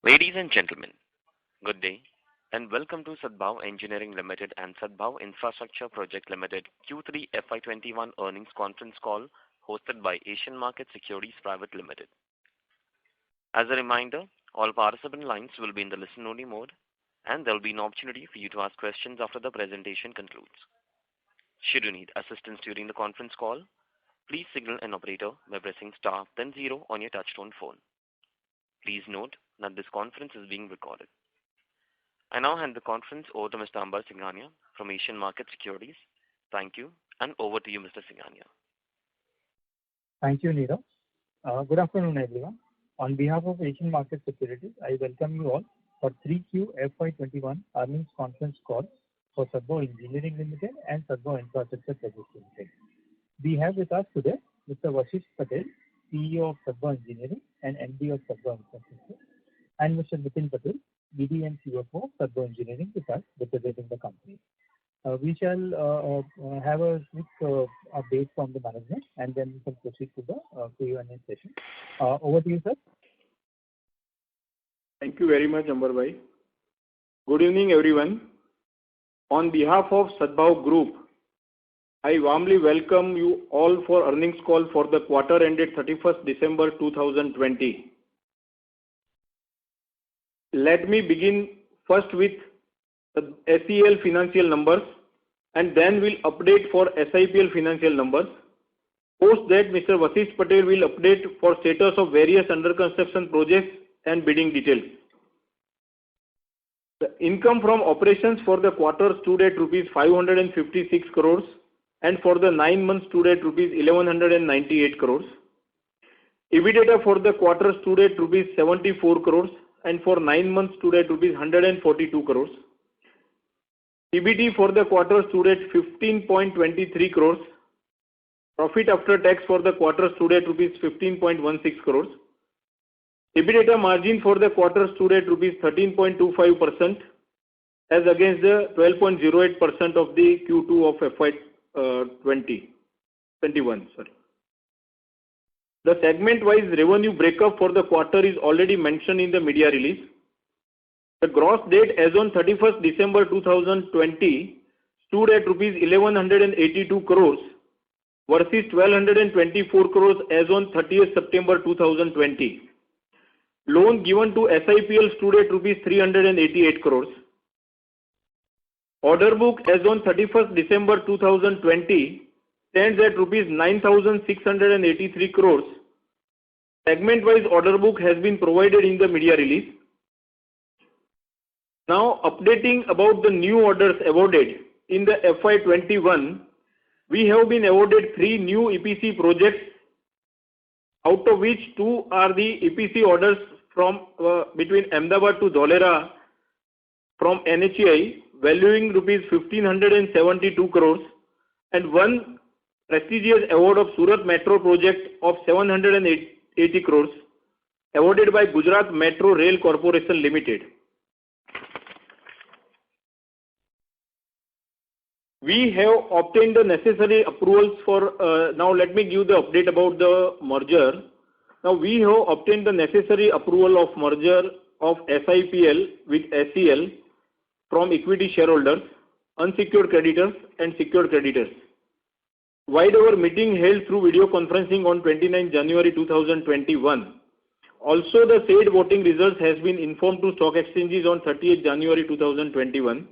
Ladies and gentlemen, good day and welcome to Sadbhav Engineering Limited and Sadbhav Infrastructure Project Limited Q3 FY21 earnings conference call hosted by Asian Market Securities Private Limited. As a reminder, all participant lines will be in the listen-only mode and there will be an opportunity for you to ask questions after the presentation concludes. Should you need assistance during the conference call, please signal an operator by pressing star then 0 on your touchtone phone. Please note that this conference is being recorded. I now hand the conference over to Mr. Ambar Singhania from Asian Market Securities. Thank you, and over to you, Mr. Singhania. Thank you, Neerav. Good afternoon, everyone. On behalf of Asian Market Securities, I welcome you all for 3Q FY21 earnings conference call for Sadbhav Engineering Limited and Sadbhav Infrastructure Projects Limited. We have with us today Mr. Vashish Patel, CEO of Sadbhav Engineering and MD of Sadbhav Infrastructure, and Mr. Nitin Patel, BD and CFO of Sadbhav Engineering with us representing the company. We shall have a quick update from the management and then we can proceed to the Q&A session. Over to you, sir. Thank you very much, Ambar bhai. Good evening, everyone. On behalf of Sadbhav Group, I warmly welcome you all for earnings call for the quarter ended 31st December 2020. Let me begin first with the SEL financial numbers and then we'll update for SIPL financial numbers. Post that, Mr. Vashish Patel will update for status of various under construction projects and bidding details. The income from operations for the quarter stood at rupees 556 crores and for the 9 months stood at rupees 1198 crores. EBITDA for the quarter stood at rupees 74 crores and for 9 months stood at rupees 142 crores. PBT for the quarter stood at 15.23 crores. Profit after tax for the quarter stood at rupees 15.16 crores. EBITDA margin for the quarter stood at rupees 13.25% as against the 12.08% of the Q2 of FY21. The segment-wise revenue breakup for the quarter is already mentioned in the media release. The gross debt as on 31st December 2020 stood at rupees 1182 crores versus 1224 crores as on 30th September 2020. Loan given to SIPL stood at rupees 388 crores. Order book as on 31st December 2020 stands at rupees 9,683 crores. Segment-wise order book has been provided in the media release. Now updating about the new orders awarded in the FY21, we have been awarded 3 new EPC projects, out of which 2 are the EPC orders from between Ahmedabad to Dholera from NHAI valuing rupees 1572 crores and 1 prestigious award of Surat Metro project of 780 crores awarded by Gujarat Metro Rail Corporation Limited. We have obtained the necessary approvals for, now let me give the update about the merger. Now we have obtained the necessary approval of merger of SIPL with SEL from equity shareholders, unsecured creditors and secured creditors. While our meeting held through video conferencing on 29 January 2021. Also the said voting results has been informed to stock exchanges on 30th January 2021.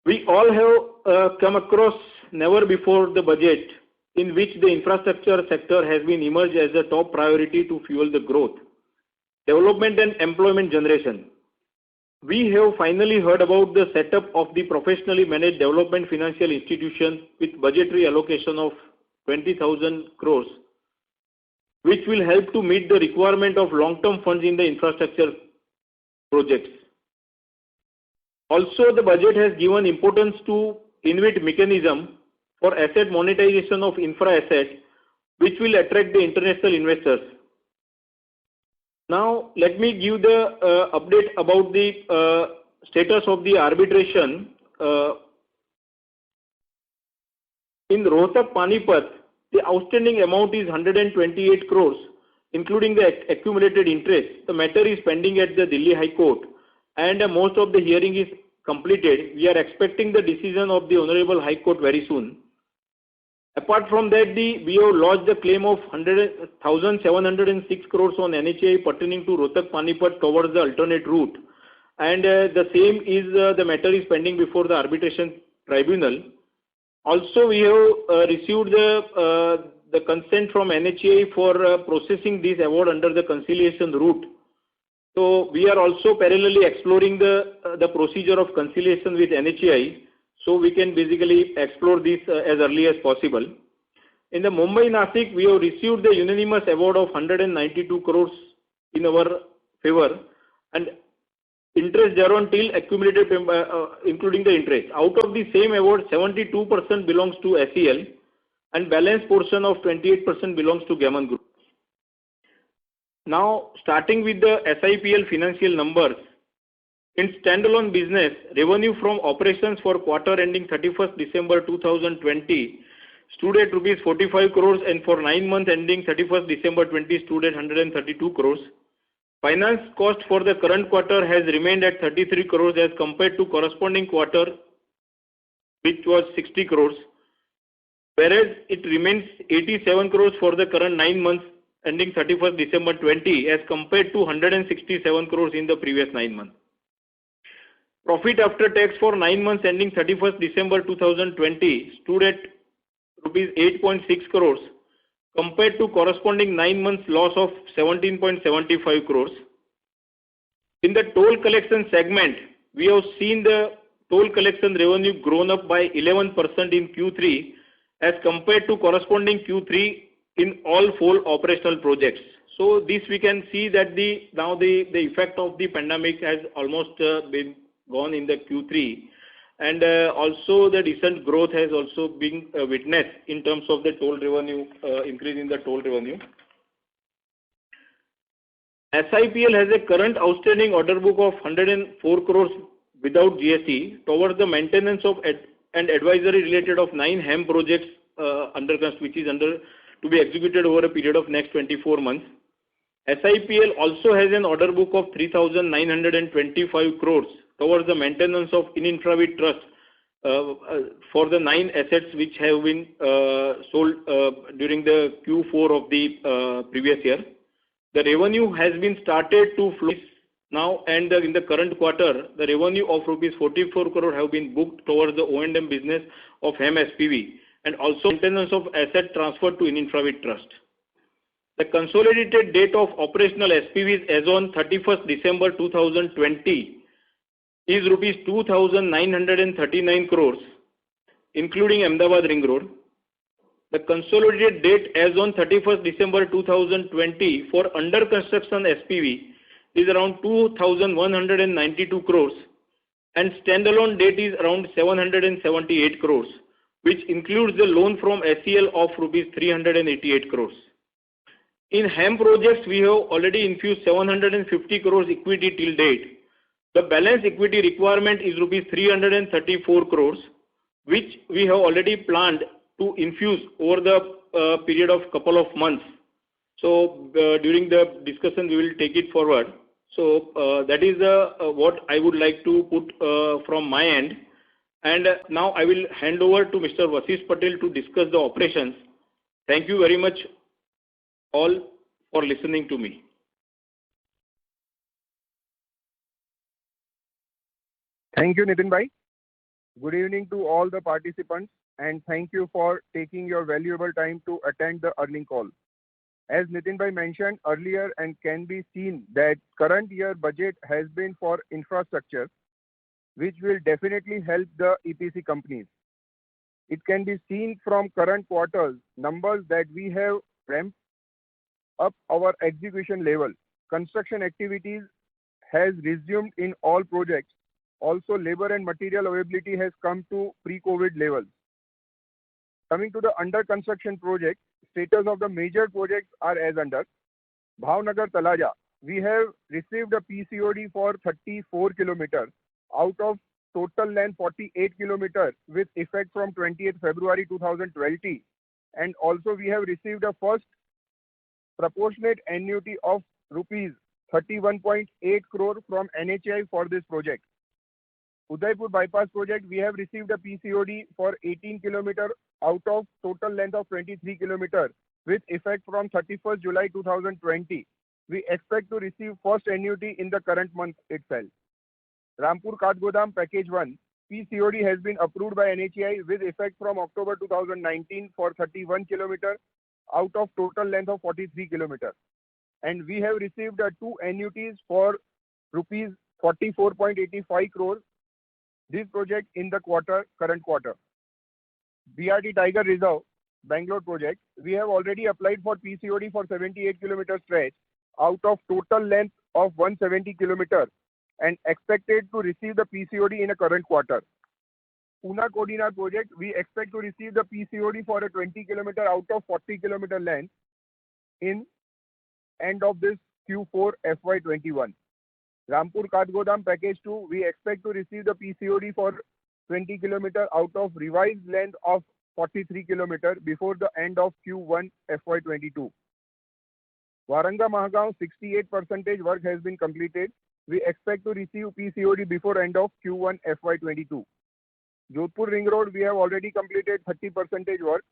We all have come across never before the budget in which the infrastructure sector has been emerged as a top priority to fuel the growth, development and employment generation. We have finally heard about the setup of the professionally managed development financial institution with budgetary allocation of 20,000 crores, which will help to meet the requirement of long-term funds in the infrastructure projects. Also, the budget has given importance to InvIT mechanism for asset monetization of infra assets, which will attract the international investors. Now, let me give the update about the status of the arbitration. In Rohtak Panipat, the outstanding amount is 128 crores, including the accumulated interest. The matter is pending at the Delhi High Court, and most of the hearing is completed. We are expecting the decision of the Honorable High Court very soon. Apart from that, we have lodged a claim of 1,706 crores on NHAI pertaining to Rohtak Panipat towards the alternate route, and the same is the matter is pending before the arbitration tribunal. Also, we have received the consent from NHAI for processing this award under the conciliation route. So we are also parallelly exploring the procedure of conciliation with NHAI, so we can basically explore this as early as possible. In the Mumbai-Nasik, we have received the unanimous award of 192 crores in our favor, and interest thereon till accumulated, including the interest. Out of the same award, 72% belongs to SEL, and balance portion of 28% belongs to Gammon Group. Now, starting with the SIPL financial numbers. In standalone business, revenue from operations for quarter ending 31st December 2020 stood at rupees 45 crores, and for 9 months ending 31st December 20 stood at 132 crores. Finance cost for the current quarter has remained at 33 crores as compared to corresponding quarter, which was 60 crores, whereas it remains 87 crores for the current 9 months ending 31st December 20 as compared to 167 crores in the previous 9 months. Profit after tax for 9 months ending 31st December 2020 stood at rupees 8.6 crores compared to corresponding 9 months loss of 17.75 crores. In the toll collection segment, we have seen the toll collection revenue grown up by 11% in Q3 as compared to corresponding Q3 in all 4 operational projects. So this we can see that now the effect of the pandemic has almost been gone in the Q3, and also the decent growth has also been witnessed in terms of the toll revenue, increase in the toll revenue. SIPL has a current outstanding order book of 104 crores without GST towards the maintenance of and advisory related of 9 HAM projects which is under to be executed over a period of next 24 months. SIPL also has an order book of 3,925 crores towards the maintenance of InfraVit Trust for the 9 assets which have been sold during the Q4 of the previous year. The revenue has been started to flow now, and in the current quarter, the revenue of rupees 44 crore have been booked towards the O&M business of HAM SPV and also maintenance of asset transferred to InfraVit Trust. The consolidated date of operational SPVs as on 31st December 2020 is rupees 2,939 crores, including Ahmedabad Ring Road. The consolidated date as on 31st December 2020 for under construction SPV is around 2,192 crores, and standalone debt is around 778 crores, which includes the loan from SEL of rupees 388 crores. In HAM projects, we have already infused 750 crores equity till date. The balance equity requirement is rupees 334 crores, which we have already planned to infuse over the period of couple of months. So during the discussion, we will take it forward. So that is what I would like to put from my end. And now I will hand over to Mr. Vasist Patel to discuss the operations. Thank you very much all for listening to me. Thank you, Nitin Bhai. Good evening to all the participants, and thank you for taking your valuable time to attend the earnings call. As Nitin Bhai mentioned earlier, and can be seen that current year budget has been for infrastructure, which will definitely help the EPC companies. It can be seen from current quarters numbers that we have ramped up our execution level. Construction activities has resumed in all projects. Also, labor and material availability has come to pre-COVID levels. Coming to the under construction project, status of the major projects are as under. Bhavnagar Talaja, we have received a PCOD for 34 kilometers out of total length 48 kilometers with effect from 28th February 2020. And also we have received a first proportionate annuity of rupees 31.8 crore from NHAI for this project. Udaipur Bypass project, we have received a PCOD for 18 km out of total length of 23 km with effect from 31st July 2020. We expect to receive first annuity in the current month itself. Rampur Kathgodam Package 1, PCOD has been approved by NHAI with effect from October 2019 for 31 km out of total length of 43 km. And we have received two annuities for rupees 44.85 crore this project in the current quarter. BRT Tiger Reserve, Bangalore project, we have already applied for PCOD for 78 km stretch out of total length of 170 km and expected to receive the PCOD in a current quarter. Pune Kodina project, we expect to receive the PCOD for a 20 km out of 40 km length in end of this Q4 FY21. Rampur Kathgodam Package 2, we expect to receive the PCOD for 20 km out of revised length of 43 km before the end of Q1 FY22. Waranga Mahagaon 68% work has been completed. We expect to receive PCOD before end of Q1 FY22. Jodhpur Ring Road, we have already completed 30% work.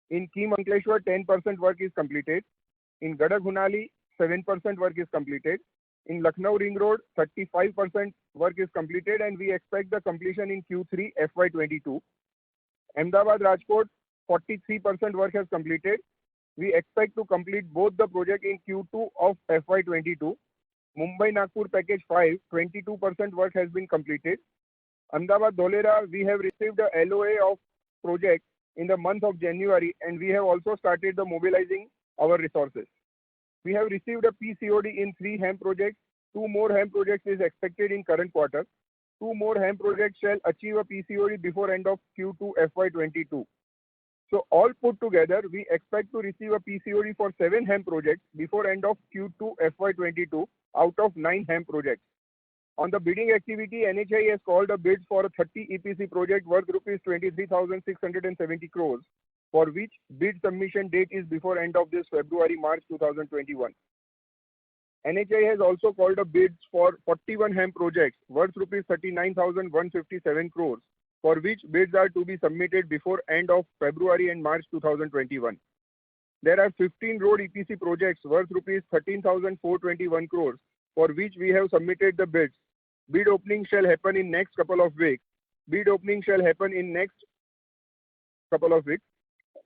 In Kim Ankleshwar, 10% work is completed. In Gadag Hunali, 7% work is completed. In Lucknow Ring Road, 35% work is completed and we expect the completion in Q3 FY22. Ahmedabad Rajkot, 43% work has completed. We expect to complete both the project in Q2 of FY22. Mumbai Nagpur Package 5, 22% work has been completed. Ahmedabad Dholera, we have received the LOA of project in the month of January and we have also started the mobilizing our resources. We have received a PCOD in 3 HAM projects. 2 more HAM projects is expected in current quarter. 2 more HAM projects shall achieve a PCOD before end of Q2 FY22. So all put together, we expect to receive a PCOD for 7 HAM projects before end of Q2 FY22 out of 9 HAM projects. On the bidding activity, NHAI has called a bid for a 30 EPC project worth rupees 23,670 crores, for which bid submission date is before end of this February-March 2021. NHAI has also called a bids for 41 HAM projects worth rupees 39,157 crores, for which bids are to be submitted before end of February and March 2021. There are 15 road EPC projects worth rupees 13,421 crores, for which we have submitted the bids. Bid opening shall happen in next couple of weeks. Bid opening shall happen in next couple of weeks.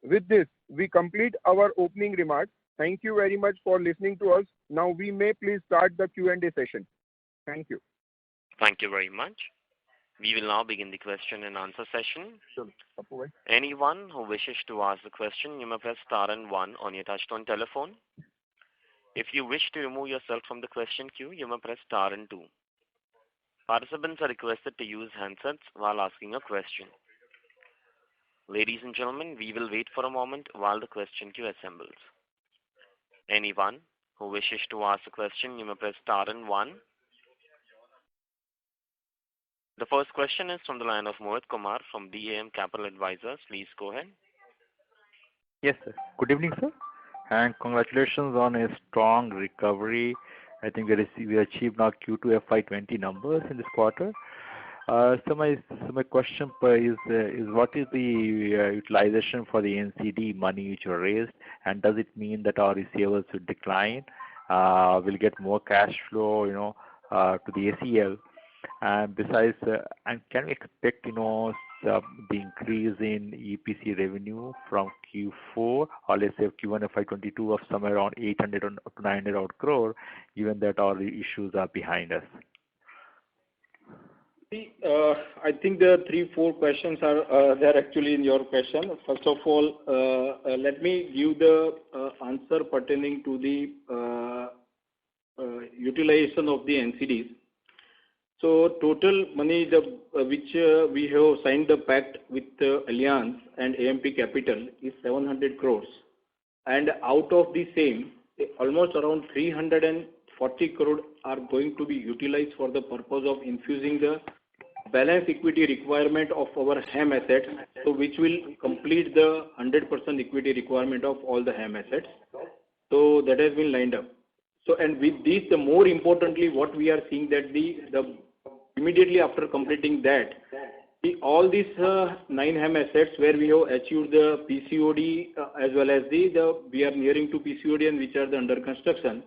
With this, we complete our opening remarks. Thank you very much for listening to us. Now we may please start the Q&A session. Thank you. Thank you very much. We will now begin the question and answer session. Sure. Anyone who wishes to ask a question, you may press star and 1 on your touchtone telephone. If you wish to remove yourself from the question queue, you may press star and 2. Participants are requested to use handsets while asking a question. Ladies and gentlemen, we will wait for a moment while the question queue assembles. Anyone who wishes to ask a question, you may press star and 1. The first question is from the line of Mohit Kumar from DAM Capital Advisors. Please go ahead. Yes, sir. Good evening, sir. And congratulations on a strong recovery. I think we achieved now Q2 FY20 numbers in this quarter. So my question is what is the utilization for the NCD money which you raised, and does it mean that our receivables will decline? We'll get more cash flow, to the ACL. And besides, and can we expect, the increase in EPC revenue from Q4 or let's say Q1 FY22 of somewhere around 800 to 900 crore, given that all the issues are behind us? I think the 3-4 questions are there actually in your question. First of all, let me give the answer pertaining to the utilization of the NCDs. So total money which we have signed the pact with Allianz and AMP Capital is 700 crores. And out of the same, almost around 340 crore are going to be utilized for the purpose of infusing the balance equity requirement of our HAM assets, so which will complete the 100% equity requirement of all the HAM assets. So that has been lined up. So and with this, the more importantly, what we are seeing that the immediately after completing that, all these 9 HAM assets where we have achieved the PCOD as well as we are nearing to PCOD and which are the under construction,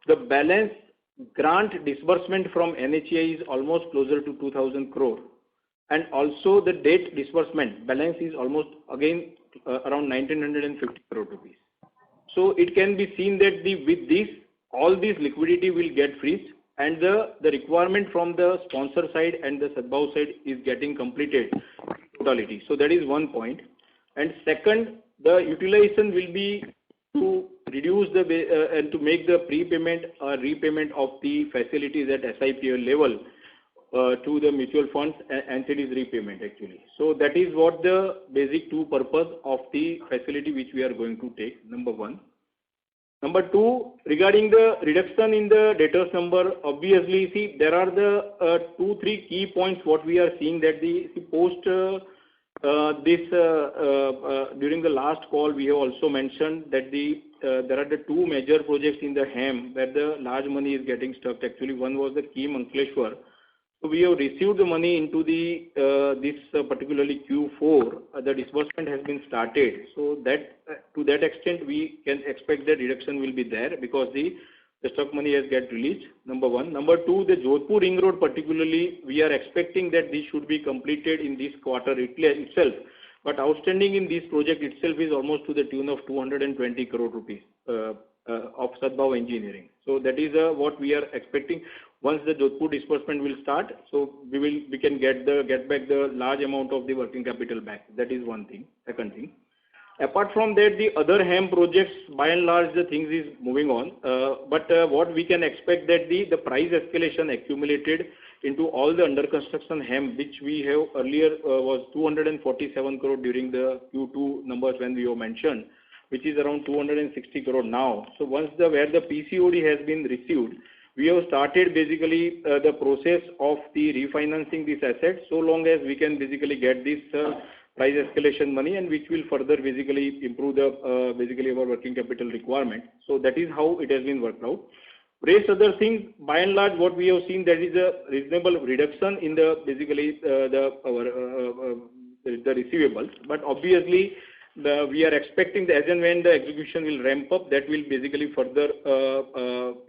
the balance grant disbursement from NHAI is almost closer to 2,000 crore, and also the debt disbursement balance is almost again around 1,950 crore rupees. So it can be seen that with this, all this liquidity will get freezed, and the requirement from the sponsor side and the Sadbhav side is getting completed totality. So that is one point. And second, the utilization will be to reduce and to make the prepayment or repayment of the facilities at SIPL level to the mutual funds and NCDs repayment actually. So that is what the basic two purpose of the facility which we are going to take, number one. Number two, regarding the reduction in the debtors number, obviously, see, there are the 2-3 key points what we are seeing that during the last call we have also mentioned that there are the two major projects in the HAM where the large money is getting stuck. Actually, one was the Keam Ankleshwar. So we have received the money into this particularly Q4. The disbursement has been started. So that to that extent we can expect that reduction will be there because the stock money has get released. Number one. Number two, the Jodhpur Ring Road particularly, we are expecting that this should be completed in this quarter itself. But outstanding in this project itself is almost to the tune of 220 crore rupees of Sadbhav Engineering. So that is what we are expecting. Once the Jodhpur disbursement will start, so we can get back the large amount of the working capital back. That is one thing. Second thing, apart from that, the other HAM projects, by and large, the things is moving on. But what we can expect that the price escalation accumulated into all the under construction HAM, which we have earlier was 247 crore during the Q2 numbers when we have mentioned, which is around 260 crore now. So once where the PCOD has been received, we have started basically the process of the refinancing these assets so long as we can basically get this price escalation money, and which will further basically improve the basically our working capital requirement. So that is how it has been worked out. Rest other things, by and large, what we have seen, that is a reasonable reduction in the basically the receivables. But obviously, we are expecting that as and when the execution will ramp up, that will basically further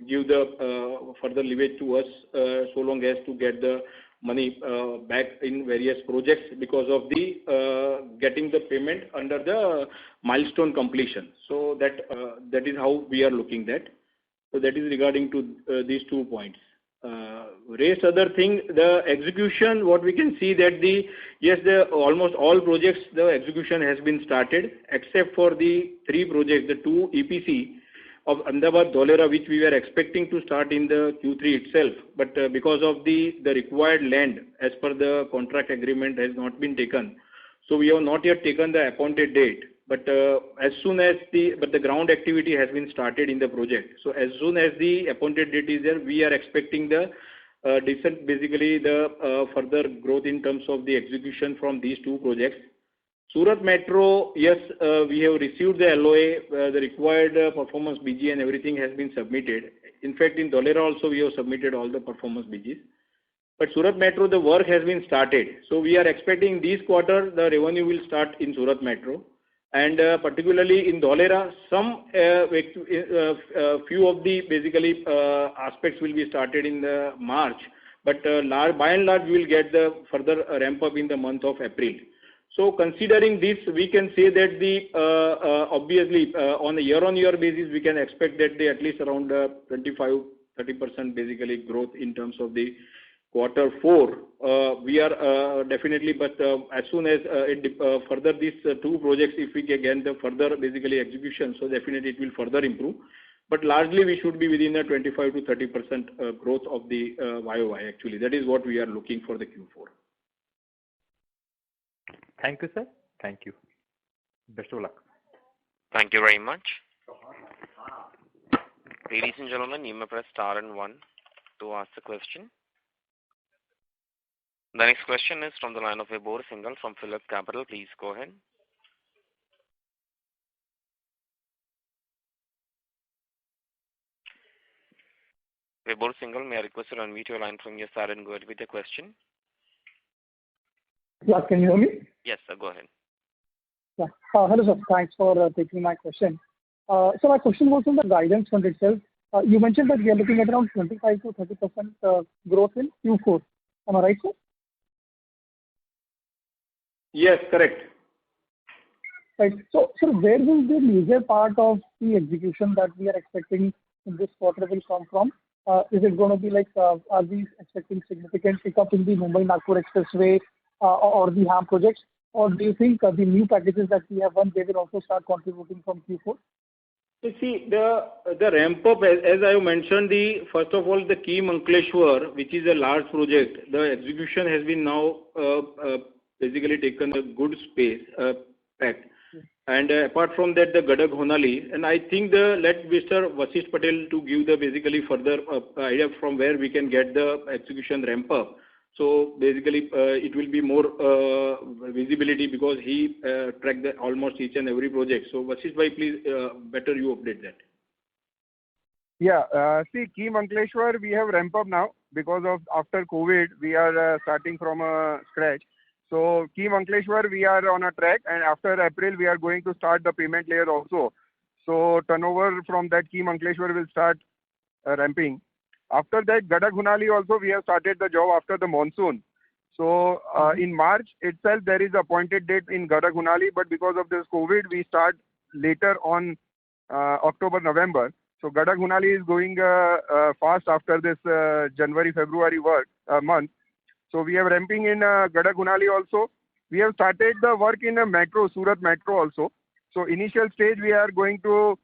give the further leverage to us so long as to get the money back in various projects because of the getting the payment under the milestone completion. So that is how we are looking at. So that is regarding to these 2 points. Rest other thing, the execution, what we can see that almost all projects, the execution has been started except for the 3 projects, the 2 EPC of Ahmedabad Dholera, which we were expecting to start in the Q3 itself, but because of the required land as per the contract agreement has not been taken. So we have not yet taken the appointed date. But as soon as the ground activity has been started in the project, so as soon as the appointed date is there, we are expecting the decent, basically the further growth in terms of the execution from these 2 projects. Surat Metro, yes, we have received the LOA, the required performance BG and everything has been submitted. In fact, in Dholera also we have submitted all the performance BGs. But Surat Metro, the work has been started. So we are expecting this quarter the revenue will start in Surat Metro. And particularly in Dholera, some few of the basically aspects will be started in the March, but by and large we will get the further ramp up in the month of April. So considering this, we can say that obviously on a year-on-year basis we can expect that at least around 25-30% basically growth in terms of the quarter 4, we are definitely, but as soon as further these 2 projects, if we can get the further basically execution, so definitely it will further improve. But largely we should be within a 25 to 30% growth of the YOY actually. That is what we are looking for the Q4. Thank you, sir. Thank you. Best of luck. Thank you very much. Ladies and gentlemen, you may press star and 1 to ask the question. The next question is from the line of Vibhor Singhal from Phillip Capital. Please go ahead. Vibhor Singhal, may I request you to unmute your line from your side and go ahead with your question? Yeah, can you hear me? Yes, sir, go ahead. Yeah. Hello, sir. Thanks for taking my question. So my question was on the guidance front itself. You mentioned that we are looking at around 25 to 30% growth in Q4. Am I right, sir? Yes, correct. Right. So where will the major part of the execution that we are expecting in this quarter will come from? Is it going to be like, are we expecting significant pickup in the Mumbai-Nagpur Expressway or the HAM projects? Or do you think the new packages that we have won, they will also start contributing from Q4? You see, the ramp up, as I mentioned, first of all, the Keam Ankleshwar, which is a large project, the execution has been now basically taken a good space, packed. And apart from that, the Gadag Honali, and I think let Mr. Vasisht Patel to give the basically further idea from where we can get the execution ramp up. So basically, it will be more visibility because he tracked almost each and every project. So Vasisht bhai, please, better you update that. Yeah, see, Keam Ankleshwar, we have ramp up now because of after COVID, we are starting from scratch. So Keam Ankleshwar, we are on a track, and after April, we are going to start the payment layer also. So turnover from that Keam Ankleshwar will start ramping. After that, Gadag Hunali also, we have started the job after the monsoon. So in March itself, there is appointed date in Gadag Hunali, but because of this COVID, we start later on October, November. So Gadag Hunali is going fast after this January, February month. So we are ramping in Gadag Hunali also. We have started the work in a metro, Surat Metro also. So initial stage, we are going to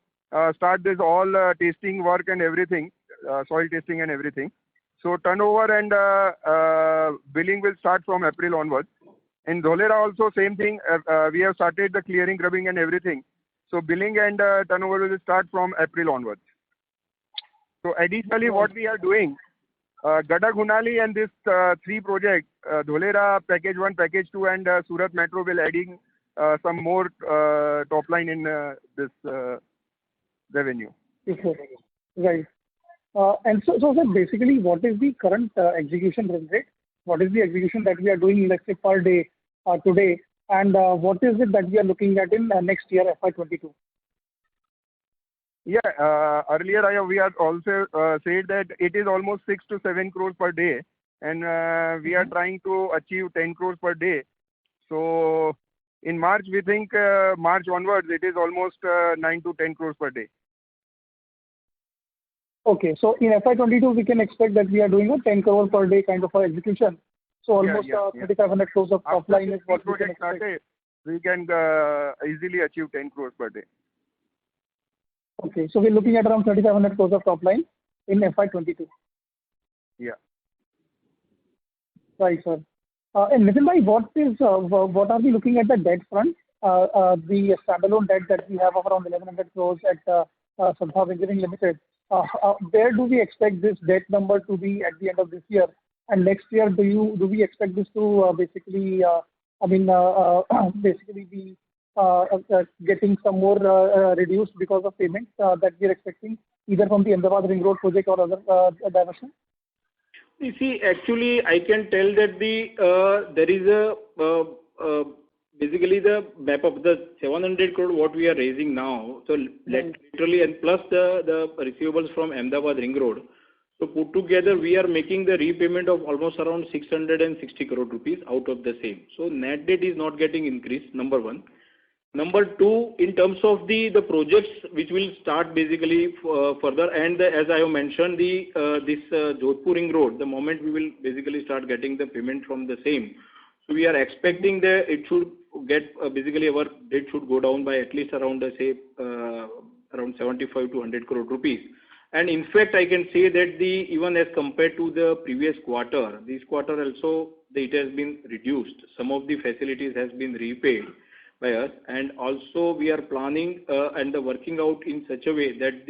start this all testing work and everything, soil testing and everything. So turnover and billing will start from April onwards. In Dholera also same thing. We have started the clearing, grubbing and everything. So billing and turnover will start from April onwards. So additionally, what we are doing, Gadag Hunali and this three projects, Dholera Package 1, Package 2 and Surat Metro will adding some more top line in this revenue. Right. And so sir, basically, what is the current execution rate? What is the execution that we are doing, let's say, per day today? And what is it that we are looking at in next year, FY22? Yeah, earlier we have also said that it is almost 6 to 7 crores per day, and we are trying to achieve 10 crores per day. So in March, we think March onwards, it is almost 9 to 10 crores per day. Okay, so in FY22, we can expect that we are doing a 10 crore per day kind of execution. So almost 3,500 crores of top line is what we can expect. We can easily achieve 10 crores per day. Okay, so we're looking at around 3,500 crores of top line in FY22. Yeah. Right, sir. And Nitin bhai, what are we looking at the debt front? The standalone debt that we have of around 1,100 crores at Sadbhav Engineering Limited. Where do we expect this debt number to be at the end of this year? And next year, do we expect this to basically be getting some more reduced because of payments that we are expecting either from the Ahmedabad Ring Road project or other dimension? You see, actually, I can tell that there is basically the map of the 700 crore what we are raising now. So literally, and plus the receivables from Ahmedabad Ring Road. So put together, we are making the repayment of almost around 660 crore rupees out of the same. So net debt is not getting increased, number one. Number two, in terms of the projects which will start basically further, and as I have mentioned, this Jodhpur Ring Road, the moment we will basically start getting the payment from the same. So we are expecting that it should get basically our debt should go down by at least around around 75 to 100 crore rupees. And in fact, I can say that even as compared to the previous quarter, this quarter also it has been reduced. Some of the facilities has been repaid by us, and also we are planning and working out in such a way that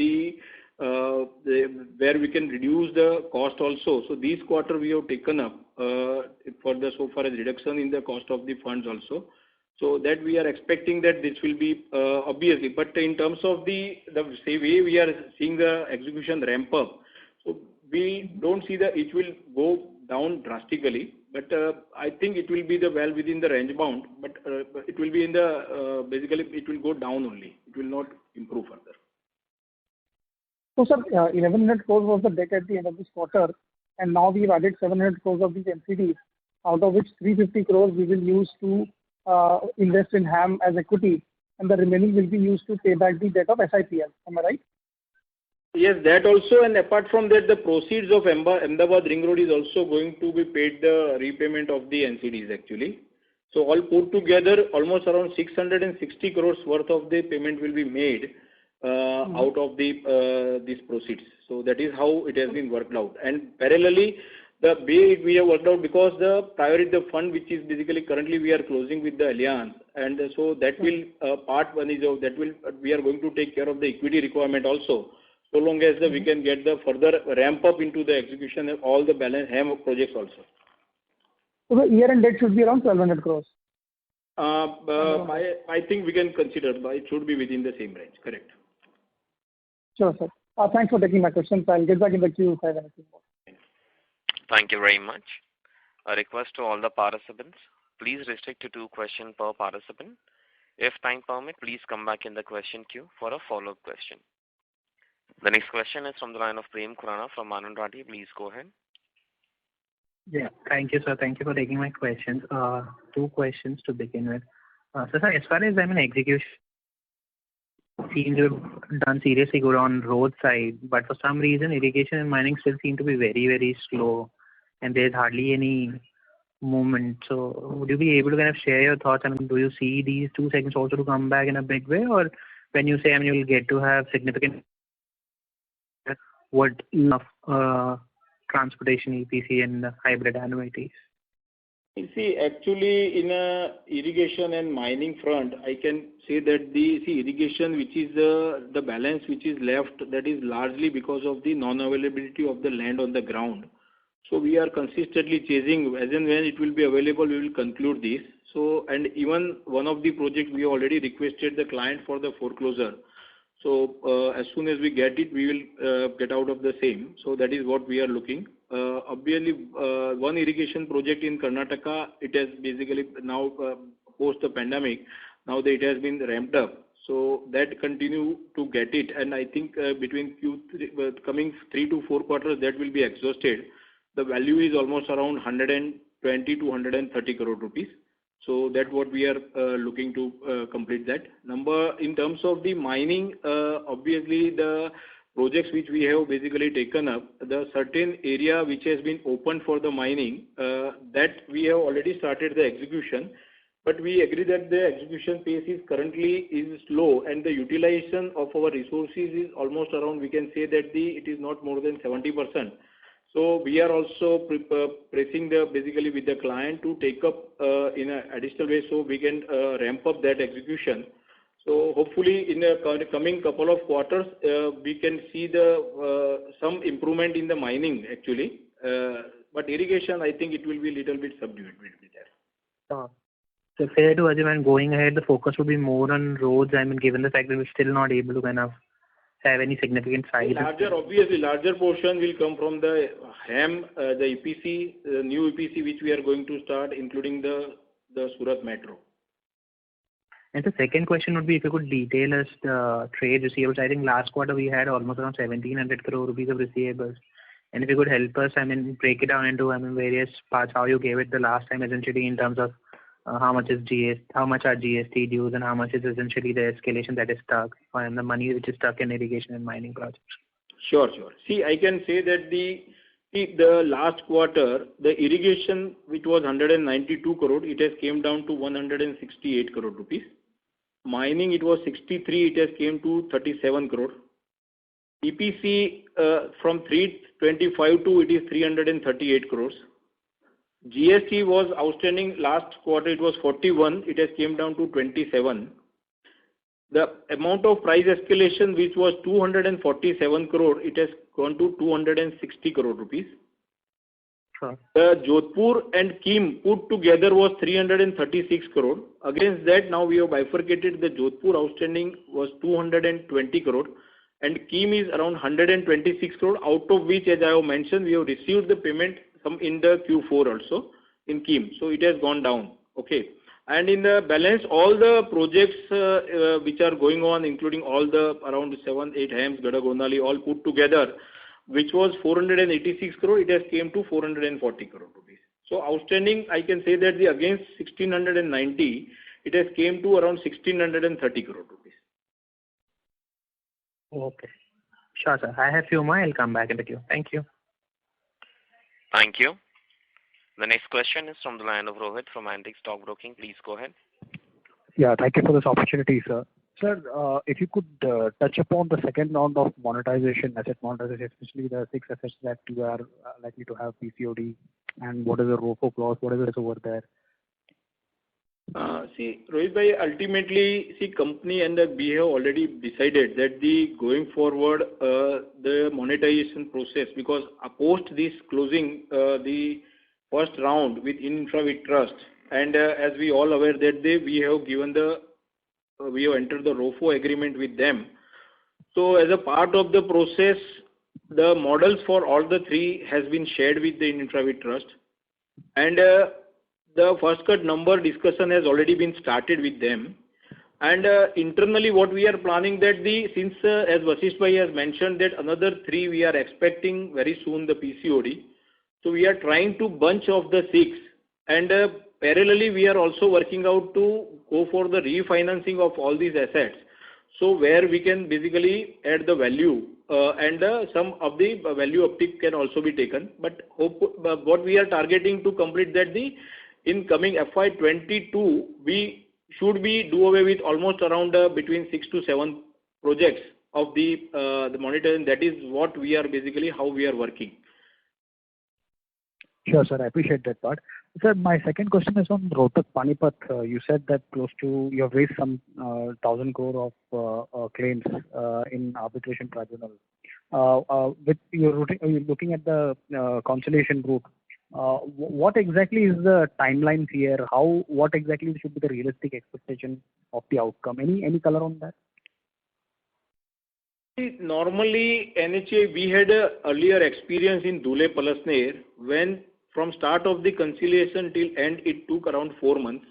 where we can reduce the cost also. So this quarter we have taken up so far as reduction in the cost of the funds also. So that we are expecting that this will be obviously, but in terms of the way we are seeing the execution ramp up, so we don't see that it will go down drastically, but I think it will be well within the range bound, but it will be in the, basically it will go down only. It will not improve further. So, sir, 1,100 crores was the debt at the end of this quarter, and now we've added 700 crores of these NCDs, out of which 350 crores we will use to invest in HAM as equity, and the remaining will be used to pay back the debt of SIPL. Am I right? Yes, that also, and apart from that, the proceeds of Ahmedabad Ring Road is also going to be paid the repayment of the NCDs actually. So all put together, almost around 660 crores worth of the payment will be made out of the these proceeds. So that is how it has been worked out. And parallelly, the way we have worked out, because the priority the fund which is basically currently we are closing with the Allianz, and so that will part one is of that will we are going to take care of the equity requirement also. So long as we can get the further ramp up into the execution of all the balance HAM projects also. So the year-end debt should be around 1,200 crores. I think we can consider, but it should be within the same range. Correct. Sure, sir. Thanks for taking my questions. I'll get back in the queue if I have anything more. Thank you very much. A request to all the participants, please restrict to 2 questions per participant. If time permit, please come back in the question queue for a follow-up question. The next question is from the line of Prem Khurana from Anand Rathi. Please go ahead. Yeah, thank you, sir. Thank you for taking my questions. 2 questions to begin with. So, sir, as far as execution seems to have done seriously good on road side, but for some reason irrigation and mining still seem to be very, very slow, and there's hardly any movement. So, would you be able to kind of share your thoughts? I mean, do you see these 2 segments also to come back in a big way, or when you say, I mean, you'll get to have significant what transportation, EPC, and hybrid annuities? You see, actually, in irrigation and mining front, I can say that the irrigation, which is the balance which is left, that is largely because of the non-availability of the land on the ground. So we are consistently chasing, as and when it will be available, we will conclude this. So, and even one of the projects we already requested the client for the foreclosure. So as soon as we get it, we will get out of the same. So that is what we are looking. Obviously, one irrigation project in Karnataka, it has basically now post the pandemic, now that it has been ramped up. So that continue to get it, and I think between Q3, coming 3 to 4 quarters, that will be exhausted. The value is almost around 120 to 130 crore rupees. So that's what we are looking to complete that. In terms of the mining, obviously the projects which we have basically taken up, the certain area which has been open for the mining, that we have already started the execution. But we agree that the execution pace is currently slow, and the utilization of our resources is almost around, we can say that it is not more than 70%. So we are also pressing basically with the client to take up in an additional way so we can ramp up that execution. So hopefully in the coming couple of quarters, we can see some improvement in the mining actually. But irrigation, I think it will be a little bit subdued. Will be there. So fair to assume, and going ahead, the focus will be more on roads. I mean, given the fact that we're still not able to kind of have any significant size. Obviously, larger portion will come from the HAM, the EPC, the new EPC which we are going to start, including the Surat Metro. And the second question would be if you could detail us the trade receivables. I think last quarter we had almost around 1,700 crore rupees of receivables. And if you could help us, I mean, break it down into various parts, how you gave it the last time, essentially in terms of how much is how much are GST dues, and how much is essentially the escalation that is stuck, and the money which is stuck in irrigation and mining projects. Sure. See, I can say that the last quarter, the irrigation, which was 192 crore, it has came down to 168 crore rupees. Mining, it was 63, it has came to 37 crore. EPC from 325 to it is 338 crores. GST was outstanding last quarter, it was 41, it has came down to 27. The amount of price escalation, which was 247 crore, it has gone to 260 crore rupees. Sure. The Jodhpur and Kim put together was 336 crore. Against that, now we have bifurcated. The Jodhpur outstanding was 220 crore. and KEAM is around 126 crore, out of which, as I have mentioned, we have received the payment some in the Q4 also in KEAM. So it has gone down. Okay. And in the balance, all the projects which are going on, including all the around 7-8 HAMs, Gadagonali, all put together, which was 486 crore, it has came to 440 crore rupees. So outstanding, I can say that the against 1690, it has came to around 1630 crore rupees. Okay. Sure, sir. I have few more. I'll come back in the queue. Thank you. Thank you. The next question is from the line of Rohit from Antique Stock Broking. Please go ahead. Yeah, thank you for this opportunity, sir. Sir, if you could touch upon the second round of monetization, asset monetization, especially the 6 assets that you are likely to have PCOD, and what is the ROFO clause, what is it over there? See, Rohit bhai, ultimately, company and we have already decided that the going forward, the monetization process, because post this closing, the first round with InfraVit Trust, and as we all aware that we have entered the ROFO agreement with them. So as a part of the process, the models for all the 3 has been shared with the InfraVit Trust, and the first cut number discussion has already been started with them. And internally what we are planning that since as Vasisht bhai has mentioned that another 3 we are expecting very soon the PCOD. So we are trying to bunch of the 6, and parallelly we are also working out to go for the refinancing of all these assets. So where we can basically add the value and some of the value uptick can also be taken. But what we are targeting to complete that in coming FY22, we should be do away with almost around between 6 to 7 projects of the monitoring. That is what we are basically how we are working. Sure, sir. I appreciate that part. Sir, my second question is on Rohtak Panipat. You said that close to you have raised some 1,000 crore of claims in arbitration tribunal. With you're looking at the conciliation route. What exactly is the timelines here? What exactly should be the realistic expectation of the outcome? Any color on that? Normally, NHA, we had earlier experience in Dhule Palasner when from start of the conciliation till end it took around 4 months.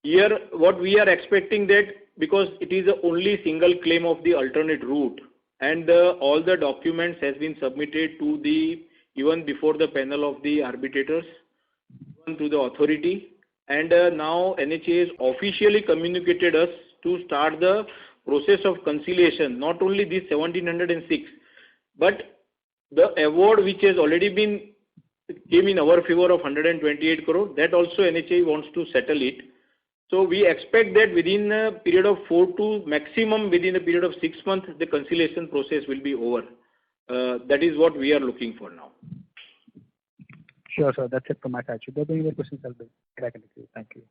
Here, what we are expecting that because it is the only single claim of the alternate route and all the documents has been submitted to even before the panel of the arbitrators, even to the authority, and now NHA has officially communicated us to start the process of conciliation, not only this 1706, but the award which has already came in our favor of 128 crore, that also NHA wants to settle it. So we expect that within a period of 4 to maximum within a period of 6 months, the conciliation process will be over. That is what we are looking for now. Sure, sir. That's it from my side. Should there be any questions, I'll be back in the queue. Thank you.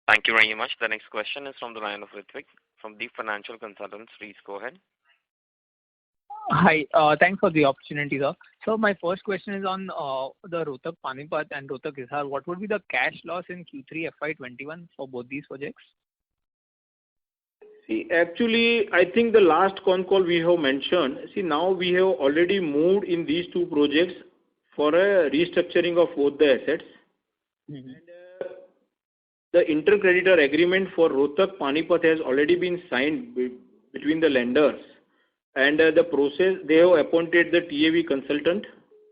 Thank you very much. The next question is from the line of Ritvik from Deep Financial Consultants. Please go ahead. Hi. Thanks for the opportunity, sir. So my first question is on the Rohtak Panipat and Rohtak Hisar. What would be the cash loss in Q3 FY21 for both these projects? See, actually, I think the last con call we have mentioned, now we have already moved in these 2 projects for a restructuring of both the assets. Mm-hmm. And the intercreditor agreement for Rohtak Panipat has already been signed between the lenders. And the process, they have appointed the TAV consultant,